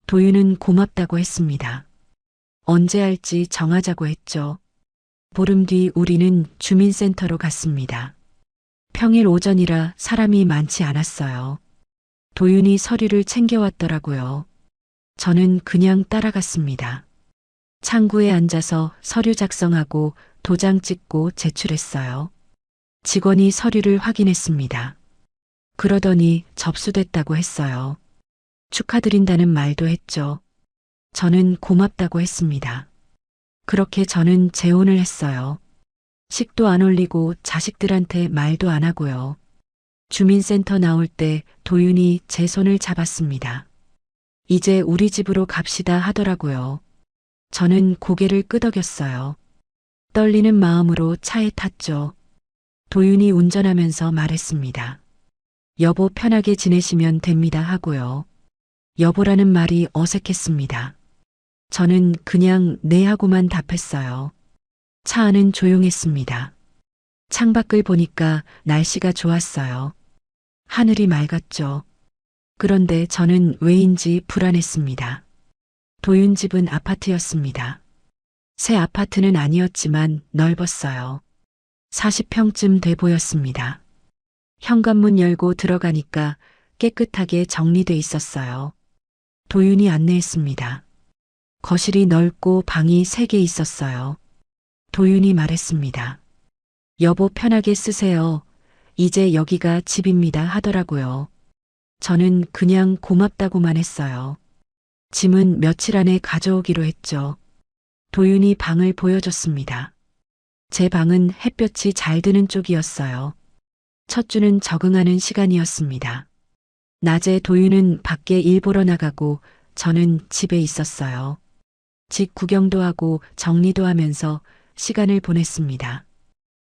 도윤은 고맙다고 했습니다. 언제 할지 정하자고 했죠. 보름 뒤 우리는 주민센터로 갔습니다. 평일 오전이라 사람이 많지 않았어요. 도윤이 서류를 챙겨왔더라고요. 저는 그냥 따라갔습니다. 창구에 앉아서 서류 작성하고 도장 찍고 제출했어요. 직원이 서류를 확인했습니다. 그러더니 접수됐다고 했어요. 축하드린다는 말도 했죠. 저는 고맙다고 했습니다. 그렇게 저는 재혼을 했어요. 식도 안 올리고 자식들한테 말도 안 하고요. 주민센터 나올 때 도윤이 제 손을 잡았습니다. 이제 우리 집으로 갑시다 하더라고요. 저는 고개를 끄덕였어요. 떨리는 마음으로 차에 탔죠. 도윤이 운전하면서 말했습니다. 여보 편하게 지내시면 됩니다 하고요. 여보라는 말이 어색했습니다. 저는 그냥 네 하고만 답했어요. 차 안은 조용했습니다. 창밖을 보니까 날씨가 좋았어요. 하늘이 맑았죠. 그런데 저는 왜인지 불안했습니다. 도윤 집은 아파트였습니다. 새 아파트는 아니었지만 넓었어요. 40평쯤 돼 보였습니다. 현관문 열고 들어가니까 깨끗하게 정리돼 있었어요. 도윤이 안내했습니다. 거실이 넓고 방이 3개 있었어요. 도윤이 말했습니다. 여보 편하게 쓰세요. 이제 여기가 집입니다 하더라고요. 저는 그냥 고맙다고만 했어요. 짐은 며칠 안에 가져오기로 했죠. 도윤이 방을 보여줬습니다. 제 방은 햇볕이 잘 드는 쪽이었어요. 첫 주는 적응하는 시간이었습니다. 낮에 도윤은 밖에 일 보러 나가고 저는 집에 있었어요. 집 구경도 하고 정리도 하면서 시간을 보냈습니다.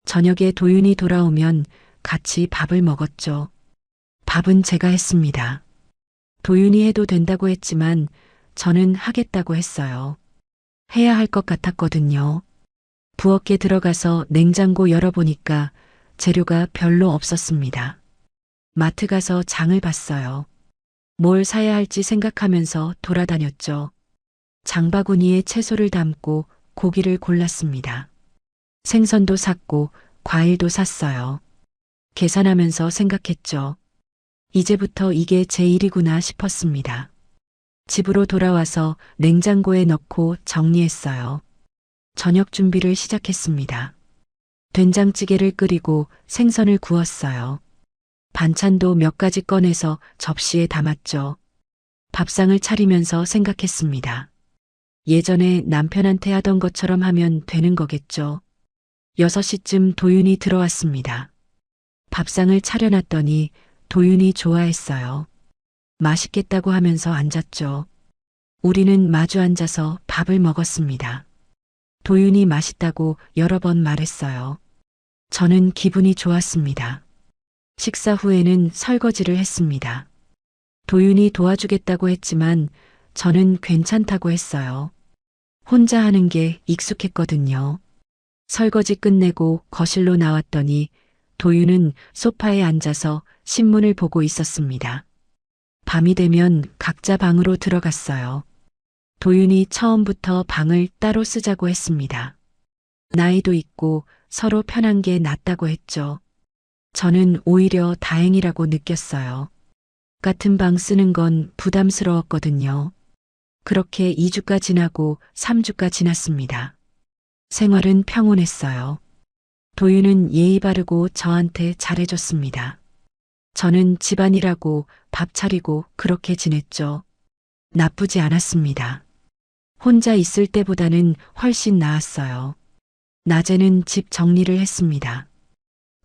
저녁에 도윤이 돌아오면 같이 밥을 먹었죠. 밥은 제가 했습니다. 도윤이 해도 된다고 했지만 저는 하겠다고 했어요. 해야 할 것 같았거든요. 부엌에 들어가서 냉장고 열어보니까 재료가 별로 없었습니다. 마트 가서 장을 봤어요. 뭘 사야 할지 생각하면서 돌아다녔죠. 장바구니에 채소를 담고 고기를 골랐습니다. 생선도 샀고 과일도 샀어요. 계산하면서 생각했죠. 이제부터 이게 제 일이구나 싶었습니다. 집으로 돌아와서 냉장고에 넣고 정리했어요. 저녁 준비를 시작했습니다. 된장찌개를 끓이고 생선을 구웠어요. 반찬도 몇 가지 꺼내서 접시에 담았죠. 밥상을 차리면서 생각했습니다. 예전에 남편한테 하던 것처럼 하면 되는 거겠죠. 6시쯤 도윤이 들어왔습니다. 밥상을 차려놨더니 도윤이 좋아했어요. 맛있겠다고 하면서 앉았죠. 우리는 마주 앉아서 밥을 먹었습니다. 도윤이 맛있다고 여러 번 말했어요. 저는 기분이 좋았습니다. 식사 후에는 설거지를 했습니다. 도윤이 도와주겠다고 했지만 저는 괜찮다고 했어요. 혼자 하는 게 익숙했거든요. 설거지 끝내고 거실로 나왔더니 도윤은 소파에 앉아서 신문을 보고 있었습니다. 밤이 되면 각자 방으로 들어갔어요. 도윤이 처음부터 방을 따로 쓰자고 했습니다. 나이도 있고 서로 편한 게 낫다고 했죠. 저는 오히려 다행이라고 느꼈어요. 같은 방 쓰는 건 부담스러웠거든요. 그렇게 2주가 지나고 3주가 지났습니다. 생활은 평온했어요. 도윤은 예의 바르고 저한테 잘해줬습니다. 저는 집안일하고 밥 차리고 그렇게 지냈죠. 나쁘지 않았습니다. 혼자 있을 때보다는 훨씬 나았어요. 낮에는 집 정리를 했습니다.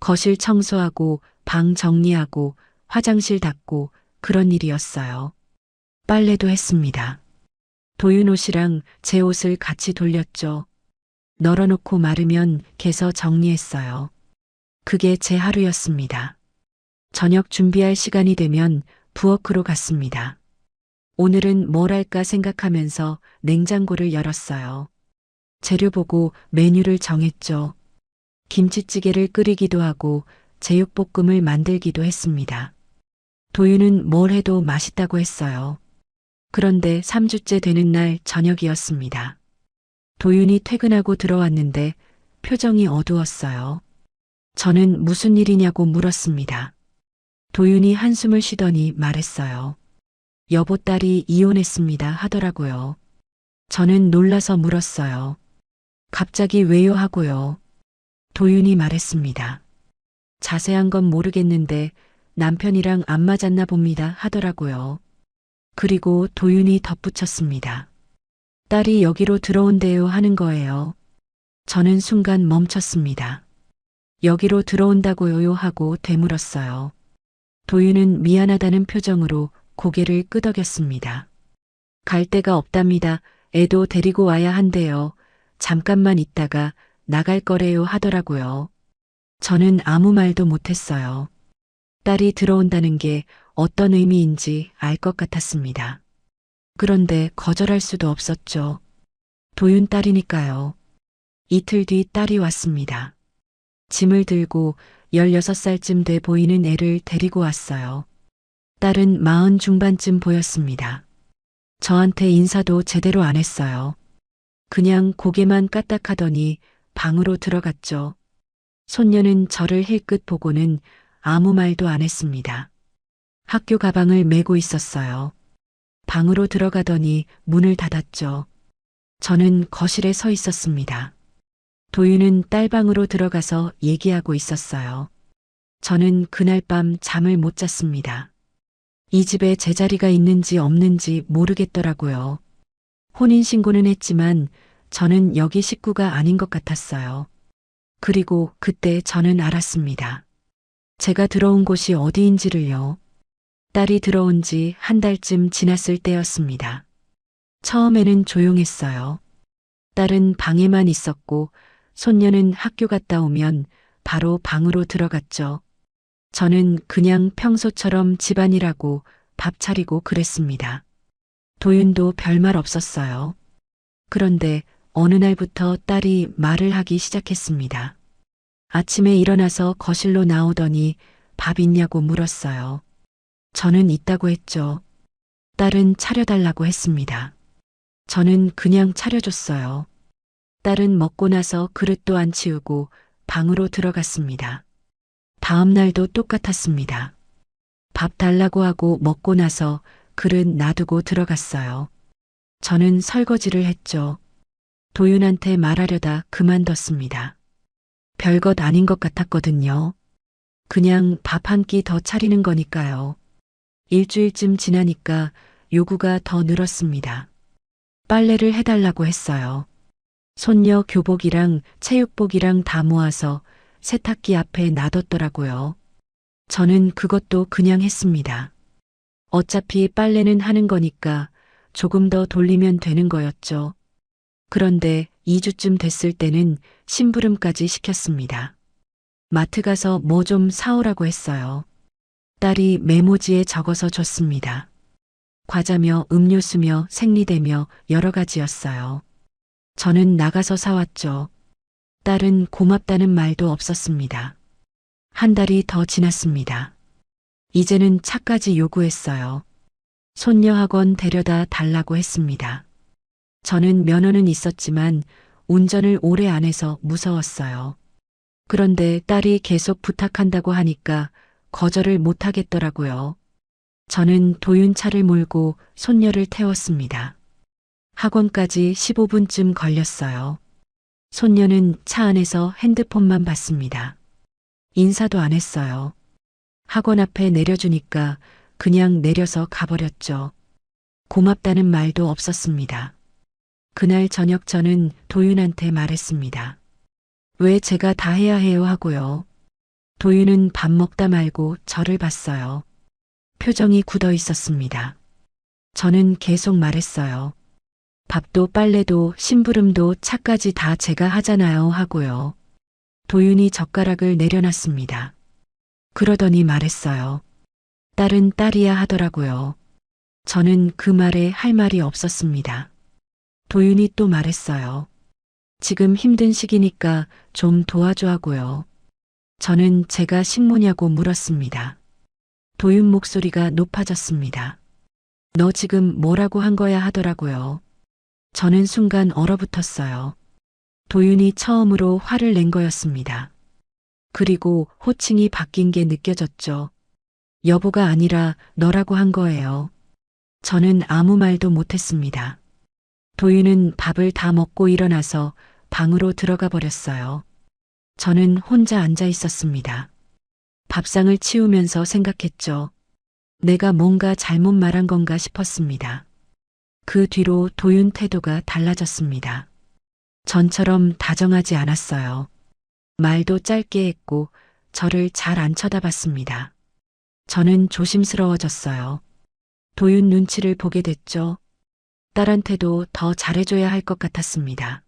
거실 청소하고 방 정리하고 화장실 닦고 그런 일이었어요. 빨래도 했습니다. 도윤 옷이랑 제 옷을 같이 돌렸죠. 널어놓고 마르면 개서 정리했어요. 그게 제 하루였습니다. 저녁 준비할 시간이 되면 부엌으로 갔습니다. 오늘은 뭘 할까 생각하면서 냉장고를 열었어요. 재료 보고 메뉴를 정했죠. 김치찌개를 끓이기도 하고 제육볶음을 만들기도 했습니다. 도윤은 뭘 해도 맛있다고 했어요. 그런데 3주째 되는 날 저녁이었습니다. 도윤이 퇴근하고 들어왔는데 표정이 어두웠어요. 저는 무슨 일이냐고 물었습니다. 도윤이 한숨을 쉬더니 말했어요. 여보 딸이 이혼했습니다 하더라고요. 저는 놀라서 물었어요. 갑자기 왜요 하고요. 도윤이 말했습니다. 자세한 건 모르겠는데 남편이랑 안 맞았나 봅니다 하더라고요. 그리고 도윤이 덧붙였습니다. 딸이 여기로 들어온대요 하는 거예요. 저는 순간 멈췄습니다. 여기로 들어온다고요 하고 되물었어요. 도윤은 미안하다는 표정으로 고개를 끄덕였습니다. 갈 데가 없답니다. 애도 데리고 와야 한대요. 잠깐만 있다가 나갈 거래요 하더라고요. 저는 아무 말도 못했어요. 딸이 들어온다는 게 어떤 의미인지 알 것 같았습니다. 그런데 거절할 수도 없었죠. 도윤 딸이니까요. 이틀 뒤 딸이 왔습니다. 짐을 들고 16살쯤 돼 보이는 애를 데리고 왔어요. 딸은 40 중반쯤 보였습니다. 저한테 인사도 제대로 안 했어요. 그냥 고개만 까딱하더니 방으로 들어갔죠. 손녀는 저를 힐끗 보고는 아무 말도 안 했습니다. 학교 가방을 메고 있었어요. 방으로 들어가더니 문을 닫았죠. 저는 거실에 서 있었습니다. 도윤은 딸 방으로 들어가서 얘기하고 있었어요. 저는 그날 밤 잠을 못 잤습니다. 이 집에 제자리가 있는지 없는지 모르겠더라고요. 혼인신고는 했지만 저는 여기 식구가 아닌 것 같았어요. 그리고 그때 저는 알았습니다. 제가 들어온 곳이 어디인지를요. 딸이 들어온 지 한 달쯤 지났을 때였습니다. 처음에는 조용했어요. 딸은 방에만 있었고 손녀는 학교 갔다 오면 바로 방으로 들어갔죠. 저는 그냥 평소처럼 집안일하고 밥 차리고 그랬습니다. 도윤도 별말 없었어요. 그런데 어느 날부터 딸이 말을 하기 시작했습니다. 아침에 일어나서 거실로 나오더니 밥 있냐고 물었어요. 저는 있다고 했죠. 딸은 차려달라고 했습니다. 저는 그냥 차려줬어요. 딸은 먹고 나서 그릇도 안 치우고 방으로 들어갔습니다. 다음 날도 똑같았습니다. 밥 달라고 하고 먹고 나서 그릇 놔두고 들어갔어요. 저는 설거지를 했죠. 도윤한테 말하려다 그만뒀습니다. 별것 아닌 것 같았거든요. 그냥 밥 한 끼 더 차리는 거니까요. 일주일쯤 지나니까 요구가 더 늘었습니다. 빨래를 해달라고 했어요. 손녀 교복이랑 체육복이랑 다 모아서 세탁기 앞에 놔뒀더라고요. 저는 그것도 그냥 했습니다. 어차피 빨래는 하는 거니까 조금 더 돌리면 되는 거였죠. 그런데 2주쯤 됐을 때는 심부름까지 시켰습니다. 마트 가서 뭐 좀 사오라고 했어요. 딸이 메모지에 적어서 줬습니다. 과자며 음료수며 생리대며 여러 가지였어요. 저는 나가서 사왔죠. 딸은 고맙다는 말도 없었습니다. 한 달이 더 지났습니다. 이제는 차까지 요구했어요. 손녀 학원 데려다 달라고 했습니다. 저는 면허는 있었지만 운전을 오래 안 해서 무서웠어요. 그런데 딸이 계속 부탁한다고 하니까 거절을 못 하겠더라고요. 저는 도윤차를 몰고 손녀를 태웠습니다. 학원까지 15분쯤 걸렸어요. 손녀는 차 안에서 핸드폰만 봤습니다. 인사도 안 했어요. 학원 앞에 내려주니까 그냥 내려서 가버렸죠. 고맙다는 말도 없었습니다. 그날 저녁 저는 도윤한테 말했습니다. 왜 제가 다 해야 해요 하고요. 도윤은 밥 먹다 말고 저를 봤어요. 표정이 굳어 있었습니다. 저는 계속 말했어요. 밥도 빨래도 심부름도 차까지 다 제가 하잖아요 하고요. 도윤이 젓가락을 내려놨습니다. 그러더니 말했어요. 딸은 딸이야 하더라고요. 저는 그 말에 할 말이 없었습니다. 도윤이 또 말했어요. 지금 힘든 시기니까 좀 도와줘 하고요. 저는 제가 식모냐고 물었습니다. 도윤 목소리가 높아졌습니다. 너 지금 뭐라고 한 거야 하더라고요. 저는 순간 얼어붙었어요. 도윤이 처음으로 화를 낸 거였습니다. 그리고 호칭이 바뀐 게 느껴졌죠. 여보가 아니라 너라고 한 거예요. 저는 아무 말도 못했습니다. 도윤은 밥을 다 먹고 일어나서 방으로 들어가 버렸어요. 저는 혼자 앉아 있었습니다. 밥상을 치우면서 생각했죠. 내가 뭔가 잘못 말한 건가 싶었습니다. 그 뒤로 도윤 태도가 달라졌습니다. 전처럼 다정하지 않았어요. 말도 짧게 했고 저를 잘 안 쳐다봤습니다. 저는 조심스러워졌어요. 도윤 눈치를 보게 됐죠. 딸한테도 더 잘해줘야 할 것 같았습니다.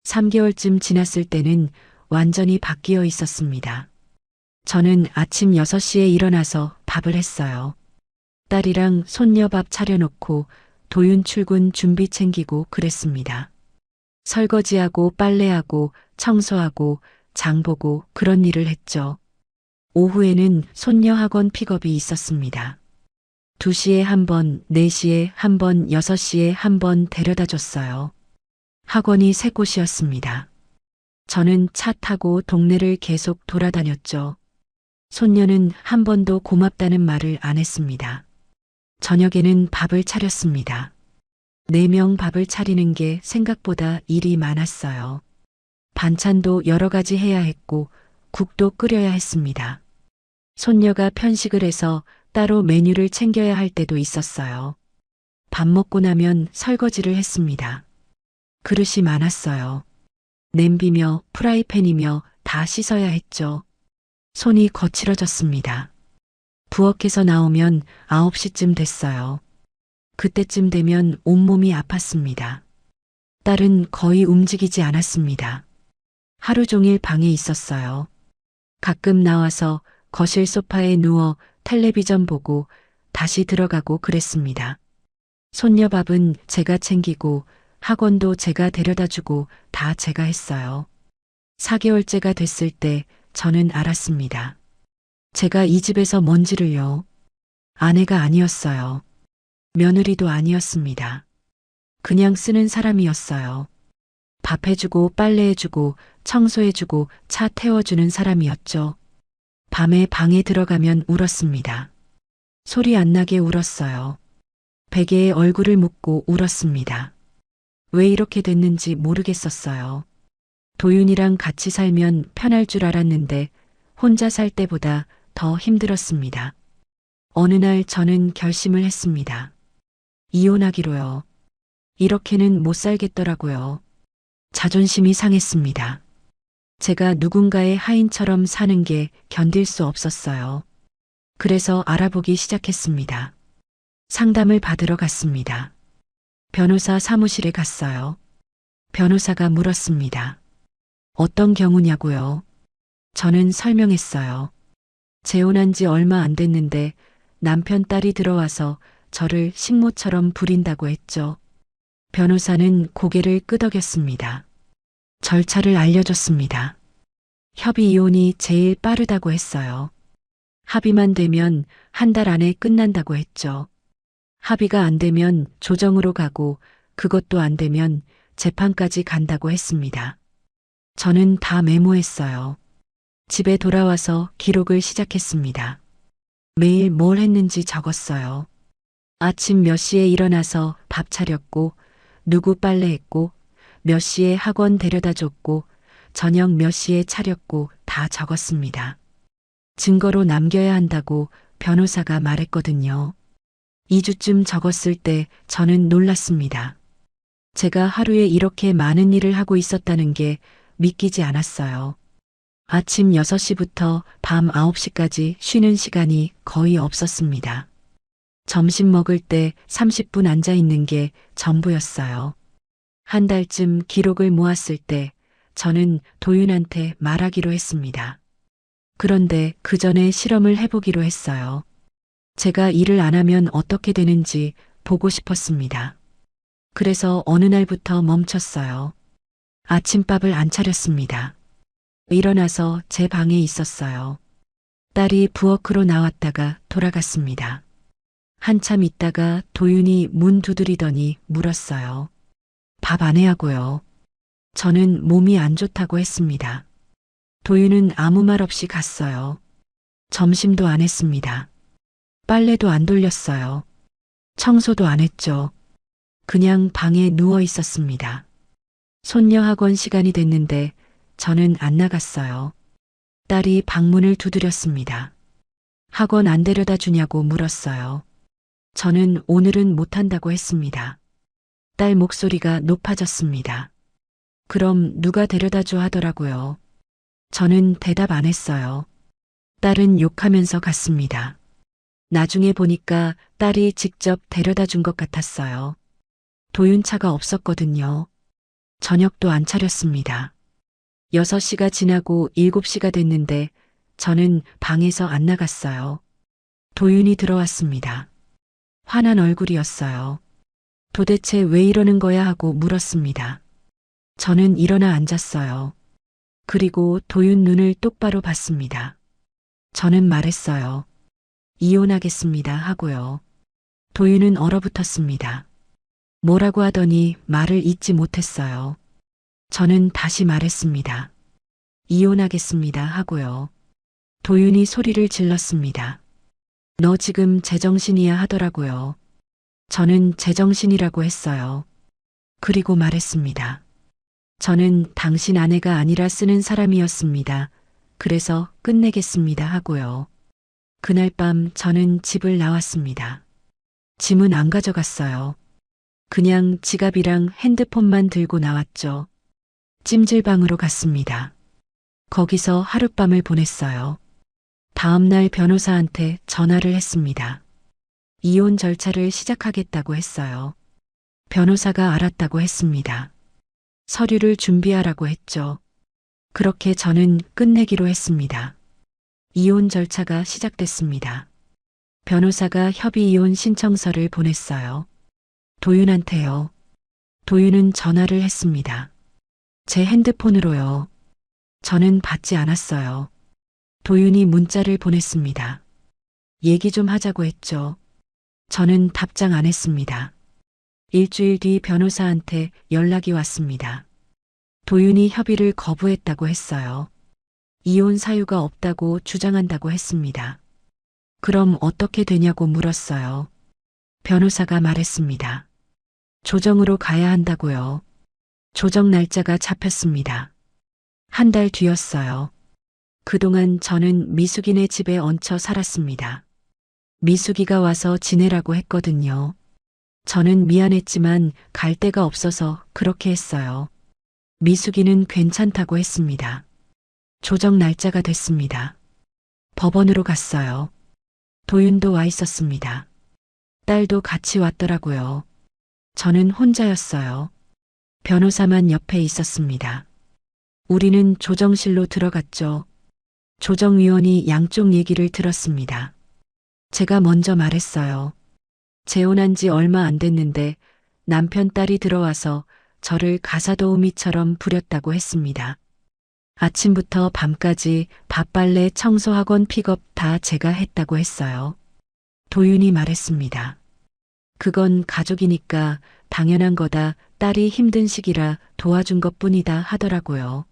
3개월쯤 지났을 때는 완전히 바뀌어 있었습니다. 저는 아침 6시에 일어나서 밥을 했어요. 딸이랑 손녀 밥 차려놓고 도윤 출근 준비 챙기고 그랬습니다. 설거지하고 빨래하고 청소하고 장 보고 그런 일을 했죠. 오후에는 손녀 학원 픽업이 있었습니다. 2시에 한 번, 4시에 한 번, 6시에 한 번 데려다 줬어요. 학원이 3곳이었습니다. 저는 차 타고 동네를 계속 돌아다녔죠. 손녀는 한 번도 고맙다는 말을 안 했습니다. 저녁에는 밥을 차렸습니다. 4명 밥을 차리는 게 생각보다 일이 많았어요. 반찬도 여러 가지 해야 했고 국도 끓여야 했습니다. 손녀가 편식을 해서 따로 메뉴를 챙겨야 할 때도 있었어요. 밥 먹고 나면 설거지를 했습니다. 그릇이 많았어요. 냄비며 프라이팬이며 다 씻어야 했죠. 손이 거칠어졌습니다. 부엌에서 나오면 9시쯤 됐어요. 그때쯤 되면 온몸이 아팠습니다. 딸은 거의 움직이지 않았습니다. 하루 종일 방에 있었어요. 가끔 나와서 거실 소파에 누워 텔레비전 보고 다시 들어가고 그랬습니다. 손녀 밥은 제가 챙기고 학원도 제가 데려다 주고 다 제가 했어요. 4개월째가 됐을 때 저는 알았습니다. 제가 이 집에서 뭔지를요. 아내가 아니었어요. 며느리도 아니었습니다. 그냥 쓰는 사람이었어요. 밥 해주고 빨래해주고 청소해주고 차 태워주는 사람이었죠. 밤에 방에 들어가면 울었습니다. 소리 안 나게 울었어요. 베개에 얼굴을 묻고 울었습니다. 왜 이렇게 됐는지 모르겠었어요. 도윤이랑 같이 살면 편할 줄 알았는데 혼자 살 때보다 더 힘들었습니다. 어느 날 저는 결심을 했습니다. 이혼하기로요. 이렇게는 못 살겠더라고요. 자존심이 상했습니다. 제가 누군가의 하인처럼 사는 게 견딜 수 없었어요. 그래서 알아보기 시작했습니다. 상담을 받으러 갔습니다. 변호사 사무실에 갔어요. 변호사가 물었습니다. 어떤 경우냐고요? 저는 설명했어요. 재혼한 지 얼마 안 됐는데 남편 딸이 들어와서 저를 식모처럼 부린다고 했죠. 변호사는 고개를 끄덕였습니다. 절차를 알려줬습니다. 협의 이혼이 제일 빠르다고 했어요. 합의만 되면 한 달 안에 끝난다고 했죠. 합의가 안 되면 조정으로 가고 그것도 안 되면 재판까지 간다고 했습니다. 저는 다 메모했어요. 집에 돌아와서 기록을 시작했습니다. 매일 뭘 했는지 적었어요. 아침 몇 시에 일어나서 밥 차렸고, 누구 빨래했고, 몇 시에 학원 데려다 줬고, 저녁 몇 시에 차렸고 다 적었습니다. 증거로 남겨야 한다고 변호사가 말했거든요. 2주쯤 적었을 때 저는 놀랐습니다. 제가 하루에 이렇게 많은 일을 하고 있었다는 게 믿기지 않았어요. 아침 6시부터 밤 9시까지 쉬는 시간이 거의 없었습니다. 점심 먹을 때 30분 앉아 있는 게 전부였어요. 한 달쯤 기록을 모았을 때 저는 도윤한테 말하기로 했습니다. 그런데 그 전에 실험을 해보기로 했어요. 제가 일을 안 하면 어떻게 되는지 보고 싶었습니다. 그래서 어느 날부터 멈췄어요. 아침밥을 안 차렸습니다. 일어나서 제 방에 있었어요. 딸이 부엌으로 나왔다가 돌아갔습니다. 한참 있다가 도윤이 문 두드리더니 물었어요. 밥 안 해 하고요. 저는 몸이 안 좋다고 했습니다. 도윤은 아무 말 없이 갔어요. 점심도 안 했습니다. 빨래도 안 돌렸어요. 청소도 안 했죠. 그냥 방에 누워 있었습니다. 손녀 학원 시간이 됐는데 저는 안 나갔어요. 딸이 방문을 두드렸습니다. 학원 안 데려다 주냐고 물었어요. 저는 오늘은 못 한다고 했습니다. 딸 목소리가 높아졌습니다. 그럼 누가 데려다 줘 하더라고요. 저는 대답 안 했어요. 딸은 욕하면서 갔습니다. 나중에 보니까 딸이 직접 데려다 준 것 같았어요. 도윤차가 없었거든요. 저녁도 안 차렸습니다. 6시가 지나고 7시가 됐는데 저는 방에서 안 나갔어요. 도윤이 들어왔습니다. 화난 얼굴이었어요. 도대체 왜 이러는 거야 하고 물었습니다. 저는 일어나 앉았어요. 그리고 도윤 눈을 똑바로 봤습니다. 저는 말했어요. 이혼하겠습니다 하고요. 도윤은 얼어붙었습니다. 뭐라고 하더니 말을 잇지 못했어요. 저는 다시 말했습니다. 이혼하겠습니다 하고요. 도윤이 소리를 질렀습니다. 너 지금 제정신이야 하더라고요. 저는 제정신이라고 했어요. 그리고 말했습니다. 저는 당신 아내가 아니라 쓰는 사람이었습니다. 그래서 끝내겠습니다 하고요. 그날 밤 저는 집을 나왔습니다. 짐은 안 가져갔어요. 그냥 지갑이랑 핸드폰만 들고 나왔죠. 찜질방으로 갔습니다. 거기서 하룻밤을 보냈어요. 다음날 변호사한테 전화를 했습니다. 이혼 절차를 시작하겠다고 했어요. 변호사가 알았다고 했습니다. 서류를 준비하라고 했죠. 그렇게 저는 끝내기로 했습니다. 이혼 절차가 시작됐습니다. 변호사가 협의 이혼 신청서를 보냈어요. 도윤한테요. 도윤은 전화를 했습니다. 제 핸드폰으로요. 저는 받지 않았어요. 도윤이 문자를 보냈습니다. 얘기 좀 하자고 했죠. 저는 답장 안 했습니다. 일주일 뒤 변호사한테 연락이 왔습니다. 도윤이 협의를 거부했다고 했어요. 이혼 사유가 없다고 주장한다고 했습니다. 그럼 어떻게 되냐고 물었어요. 변호사가 말했습니다. 조정으로 가야 한다고요. 조정 날짜가 잡혔습니다. 한 달 뒤였어요. 그동안 저는 미숙이네 집에 얹혀 살았습니다. 미숙이가 와서 지내라고 했거든요. 저는 미안했지만 갈 데가 없어서 그렇게 했어요. 미숙이는 괜찮다고 했습니다. 조정 날짜가 됐습니다. 법원으로 갔어요. 도윤도 와 있었습니다. 딸도 같이 왔더라고요. 저는 혼자였어요. 변호사만 옆에 있었습니다. 우리는 조정실로 들어갔죠. 조정위원이 양쪽 얘기를 들었습니다. 제가 먼저 말했어요. 재혼한 지 얼마 안 됐는데 남편 딸이 들어와서 저를 가사도우미처럼 부렸다고 했습니다. 아침부터 밤까지 밥 빨래 청소 학원 픽업 다 제가 했다고 했어요. 도윤이 말했습니다. 그건 가족이니까 당연한 거다. 딸이 힘든 시기라 도와준 것뿐이다 하더라고요.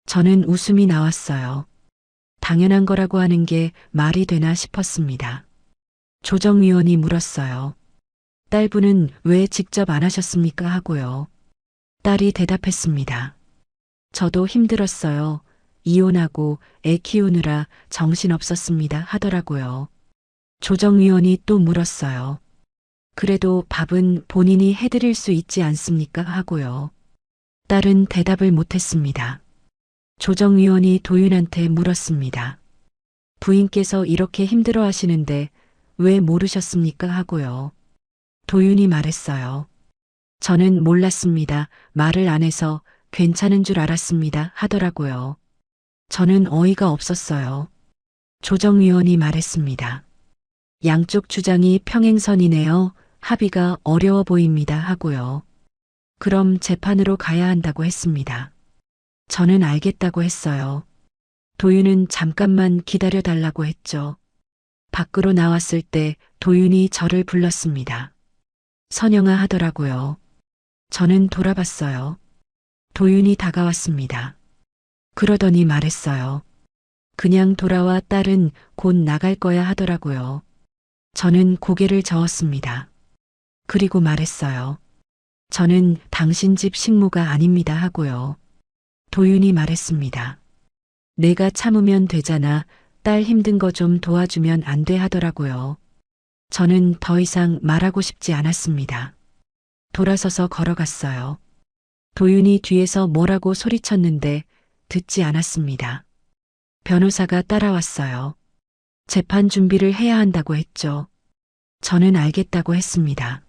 저는 웃음이 나왔어요. 당연한 거라고 하는 게 말이 되나 싶었습니다. 조정위원이 물었어요. 딸분은 왜 직접 안 하셨습니까 하고요. 딸이 대답했습니다. 저도 힘들었어요. 이혼하고 애 키우느라 정신없었습니다 하더라고요. 조정위원이 또 물었어요. 그래도 밥은 본인이 해드릴 수 있지 않습니까 하고요. 딸은 대답을 못했습니다. 조정위원이 도윤한테 물었습니다. 부인께서 이렇게 힘들어 하시는데 왜 모르셨습니까 하고요. 도윤이 말했어요. 저는 몰랐습니다. 말을 안 해서 괜찮은 줄 알았습니다 하더라고요. 저는 어이가 없었어요. 조정위원이 말했습니다. 양쪽 주장이 평행선이네요. 합의가 어려워 보입니다 하고요. 그럼 재판으로 가야 한다고 했습니다. 저는 알겠다고 했어요. 도윤은 잠깐만 기다려 달라고 했죠. 밖으로 나왔을 때 도윤이 저를 불렀습니다. 선영아 하더라고요. 저는 돌아봤어요. 도윤이 다가왔습니다. 그러더니 말했어요. 그냥 돌아와 딸은 곧 나갈 거야 하더라고요. 저는 고개를 저었습니다. 그리고 말했어요. 저는 당신 집 식모가 아닙니다 하고요. 도윤이 말했습니다. 내가 참으면 되잖아. 딸 힘든 거 좀 도와주면 안 돼 하더라고요. 저는 더 이상 말하고 싶지 않았습니다. 돌아서서 걸어갔어요. 도윤이 뒤에서 뭐라고 소리쳤는데 듣지 않았습니다. 변호사가 따라왔어요. 재판 준비를 해야 한다고 했죠. 저는 알겠다고 했습니다.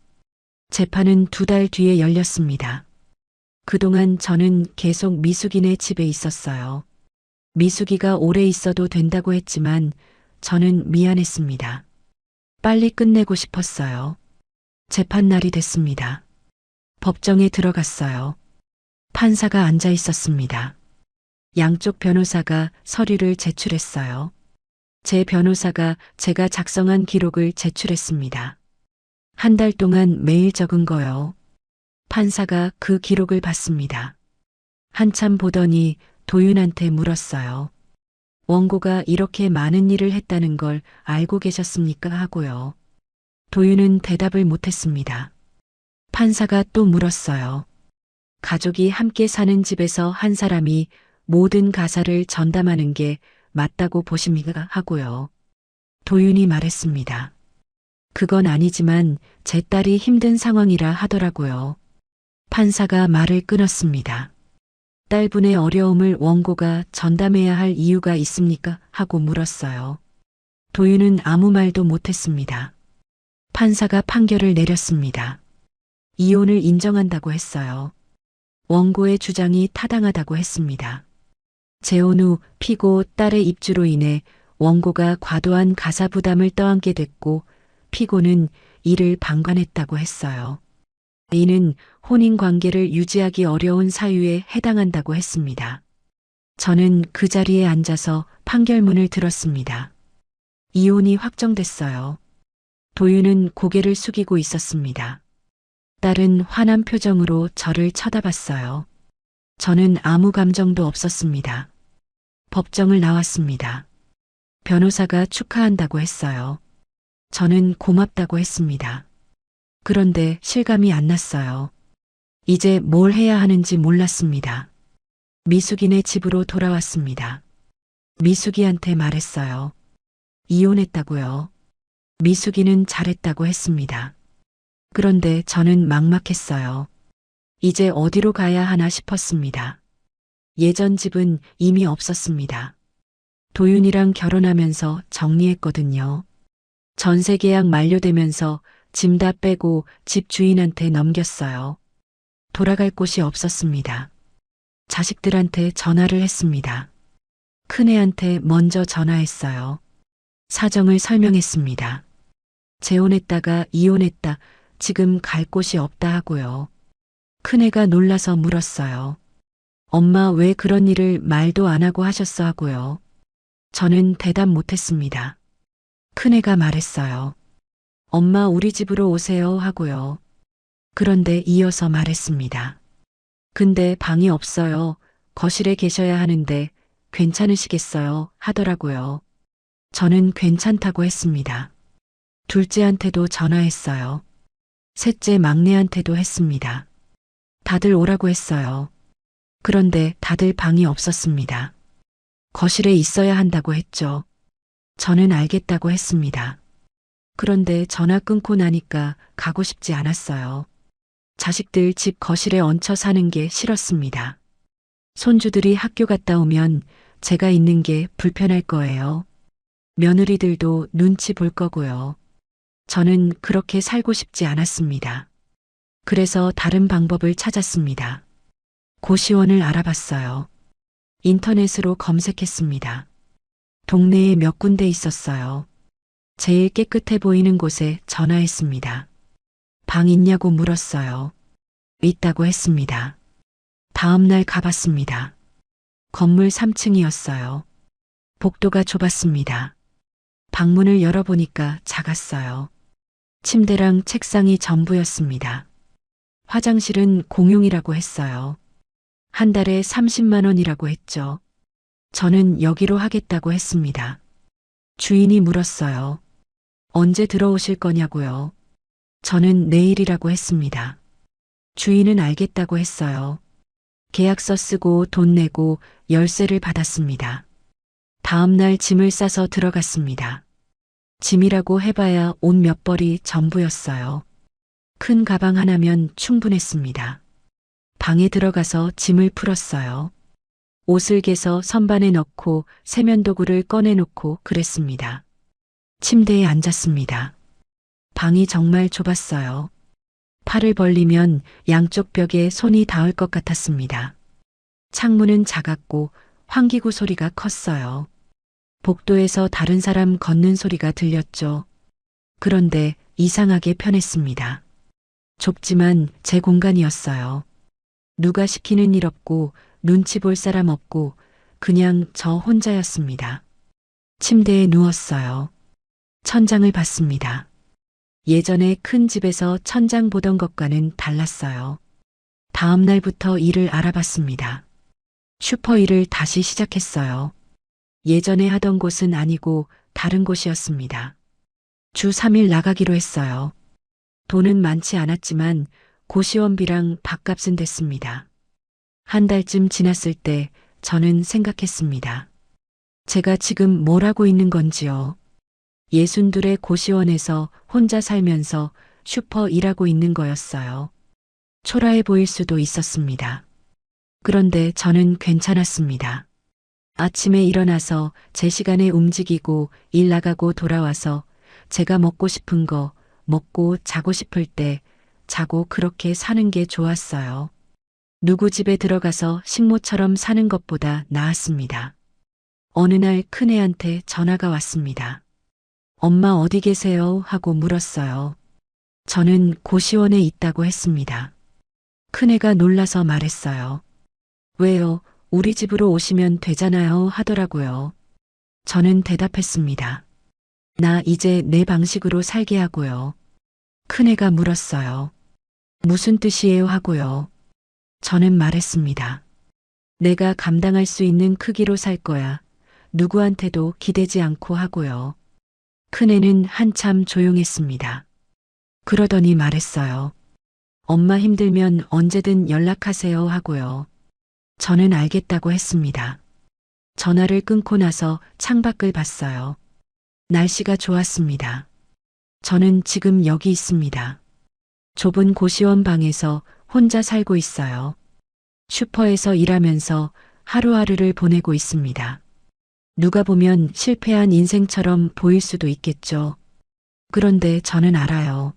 재판은 2달 뒤에 열렸습니다. 그동안 저는 계속 미숙이네 집에 있었어요. 미숙이가 오래 있어도 된다고 했지만 저는 미안했습니다. 빨리 끝내고 싶었어요. 재판 날이 됐습니다. 법정에 들어갔어요. 판사가 앉아 있었습니다. 양쪽 변호사가 서류를 제출했어요. 제 변호사가 제가 작성한 기록을 제출했습니다. 한 달 동안 매일 적은 거요. 판사가 그 기록을 봤습니다. 한참 보더니 도윤한테 물었어요. 원고가 이렇게 많은 일을 했다는 걸 알고 계셨습니까 하고요. 도윤은 대답을 못했습니다. 판사가 또 물었어요. 가족이 함께 사는 집에서 한 사람이 모든 가사를 전담하는 게 맞다고 보십니까 하고요. 도윤이 말했습니다. 그건 아니지만 제 딸이 힘든 상황이라 하더라고요. 판사가 말을 끊었습니다. 딸분의 어려움을 원고가 전담해야 할 이유가 있습니까? 하고 물었어요. 도윤은 아무 말도 못했습니다. 판사가 판결을 내렸습니다. 이혼을 인정한다고 했어요. 원고의 주장이 타당하다고 했습니다. 재혼 후 피고 딸의 입주로 인해 원고가 과도한 가사 부담을 떠안게 됐고 피고는 이를 방관했다고 했어요. 이는 혼인 관계를 유지하기 어려운 사유에 해당한다고 했습니다. 저는 그 자리에 앉아서 판결문을 들었습니다. 이혼이 확정됐어요. 도윤은 고개를 숙이고 있었습니다. 딸은 화난 표정으로 저를 쳐다봤어요. 저는 아무 감정도 없었습니다. 법정을 나왔습니다. 변호사가 축하한다고 했어요. 저는 고맙다고 했습니다. 그런데 실감이 안 났어요. 이제 뭘 해야 하는지 몰랐습니다. 미숙이네 집으로 돌아왔습니다. 미숙이한테 말했어요. 이혼했다고요. 미숙이는 잘했다고 했습니다. 그런데 저는 막막했어요. 이제 어디로 가야 하나 싶었습니다. 예전 집은 이미 없었습니다. 도윤이랑 결혼하면서 정리했거든요. 전세 계약 만료되면서 짐 다 빼고 집 주인한테 넘겼어요. 돌아갈 곳이 없었습니다. 자식들한테 전화를 했습니다. 큰애한테 먼저 전화했어요. 사정을 설명했습니다. 재혼했다가 이혼했다. 지금 갈 곳이 없다 하고요. 큰애가 놀라서 물었어요. 엄마 왜 그런 일을 말도 안 하고 하셨어 하고요. 저는 대답 못했습니다. 큰애가 말했어요. 엄마 우리 집으로 오세요 하고요. 그런데 이어서 말했습니다. 근데 방이 없어요. 거실에 계셔야 하는데 괜찮으시겠어요? 하더라고요. 저는 괜찮다고 했습니다. 둘째한테도 전화했어요. 셋째 막내한테도 했습니다. 다들 오라고 했어요. 그런데 다들 방이 없었습니다. 거실에 있어야 한다고 했죠. 저는 알겠다고 했습니다. 그런데 전화 끊고 나니까 가고 싶지 않았어요. 자식들 집 거실에 얹혀 사는 게 싫었습니다. 손주들이 학교 갔다 오면 제가 있는 게 불편할 거예요. 며느리들도 눈치 볼 거고요. 저는 그렇게 살고 싶지 않았습니다. 그래서 다른 방법을 찾았습니다. 고시원을 알아봤어요. 인터넷으로 검색했습니다. 동네에 몇 군데 있었어요. 제일 깨끗해 보이는 곳에 전화했습니다. 방 있냐고 물었어요. 있다고 했습니다. 다음 날 가봤습니다. 건물 3층이었어요. 복도가 좁았습니다. 방문을 열어보니까 작았어요. 침대랑 책상이 전부였습니다. 화장실은 공용이라고 했어요. 한 달에 30만 원이라고 했죠. 저는 여기로 하겠다고 했습니다. 주인이 물었어요. 언제 들어오실 거냐고요. 저는 내일이라고 했습니다. 주인은 알겠다고 했어요. 계약서 쓰고 돈 내고 열쇠를 받았습니다. 다음 날 짐을 싸서 들어갔습니다. 짐이라고 해봐야 옷 몇 벌이 전부였어요. 큰 가방 하나면 충분했습니다. 방에 들어가서 짐을 풀었어요. 옷을 개서 선반에 넣고 세면도구를 꺼내놓고 그랬습니다. 침대에 앉았습니다. 방이 정말 좁았어요. 팔을 벌리면 양쪽 벽에 손이 닿을 것 같았습니다. 창문은 작았고 환기구 소리가 컸어요. 복도에서 다른 사람 걷는 소리가 들렸죠. 그런데 이상하게 편했습니다. 좁지만 제 공간이었어요. 누가 시키는 일 없고 눈치 볼 사람 없고 그냥 저 혼자였습니다. 침대에 누웠어요. 천장을 봤습니다. 예전에 큰 집에서 천장 보던 것과는 달랐어요. 다음 날부터 일을 알아봤습니다. 슈퍼 일을 다시 시작했어요. 예전에 하던 곳은 아니고 다른 곳이었습니다. 주 3일 나가기로 했어요. 돈은 많지 않았지만 고시원비랑 밥값은 됐습니다. 한 달쯤 지났을 때 저는 생각했습니다. 제가 지금 뭘 하고 있는 건지요. 62의 고시원에서 혼자 살면서 슈퍼 일하고 있는 거였어요. 초라해 보일 수도 있었습니다. 그런데 저는 괜찮았습니다. 아침에 일어나서 제 시간에 움직이고 일 나가고 돌아와서 제가 먹고 싶은 거 먹고 자고 싶을 때 자고 그렇게 사는 게 좋았어요. 누구 집에 들어가서 식모처럼 사는 것보다 나았습니다. 어느 날 큰애한테 전화가 왔습니다. 엄마 어디 계세요? 하고 물었어요. 저는 고시원에 있다고 했습니다. 큰애가 놀라서 말했어요. 왜요? 우리 집으로 오시면 되잖아요 하더라고요. 저는 대답했습니다. 나 이제 내 방식으로 살게 하고요. 큰애가 물었어요. 무슨 뜻이에요 하고요. 저는 말했습니다. 내가 감당할 수 있는 크기로 살 거야. 누구한테도 기대지 않고 하고요. 큰애는 한참 조용했습니다. 그러더니 말했어요. 엄마 힘들면 언제든 연락하세요 하고요. 저는 알겠다고 했습니다. 전화를 끊고 나서 창밖을 봤어요. 날씨가 좋았습니다. 저는 지금 여기 있습니다. 좁은 고시원 방에서 혼자 살고 있어요. 슈퍼에서 일하면서 하루하루를 보내고 있습니다. 누가 보면 실패한 인생처럼 보일 수도 있겠죠. 그런데 저는 알아요.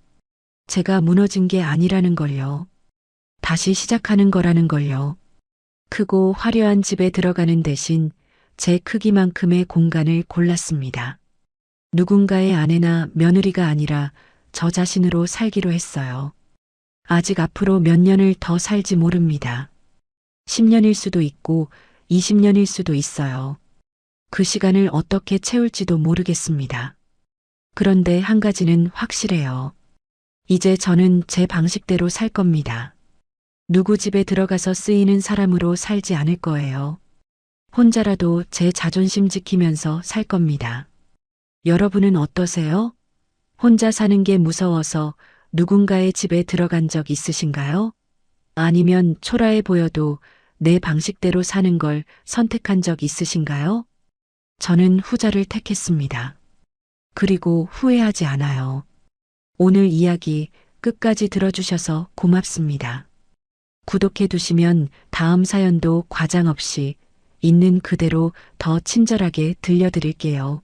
제가 무너진 게 아니라는 걸요. 다시 시작하는 거라는 걸요. 크고 화려한 집에 들어가는 대신 제 크기만큼의 공간을 골랐습니다. 누군가의 아내나 며느리가 아니라 저 자신으로 살기로 했어요. 아직 앞으로 몇 년을 더 살지 모릅니다. 10년일 수도 있고 20년일 수도 있어요. 그 시간을 어떻게 채울지도 모르겠습니다. 그런데 한 가지는 확실해요. 이제 저는 제 방식대로 살 겁니다. 누구 집에 들어가서 쓰이는 사람으로 살지 않을 거예요. 혼자라도 제 자존심 지키면서 살 겁니다. 여러분은 어떠세요? 혼자 사는 게 무서워서 누군가의 집에 들어간 적 있으신가요? 아니면 초라해 보여도 내 방식대로 사는 걸 선택한 적 있으신가요? 저는 후자를 택했습니다. 그리고 후회하지 않아요. 오늘 이야기 끝까지 들어주셔서 고맙습니다. 구독해 두시면 다음 사연도 과장 없이 있는 그대로 더 친절하게 들려드릴게요.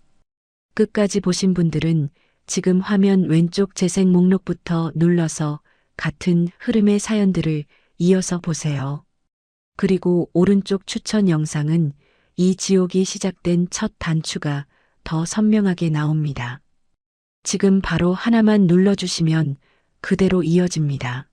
끝까지 보신 분들은 지금 화면 왼쪽 재생 목록부터 눌러서 같은 흐름의 사연들을 이어서 보세요. 그리고 오른쪽 추천 영상은 이 지옥이 시작된 첫 단추가 더 선명하게 나옵니다. 지금 바로 하나만 눌러주시면 그대로 이어집니다.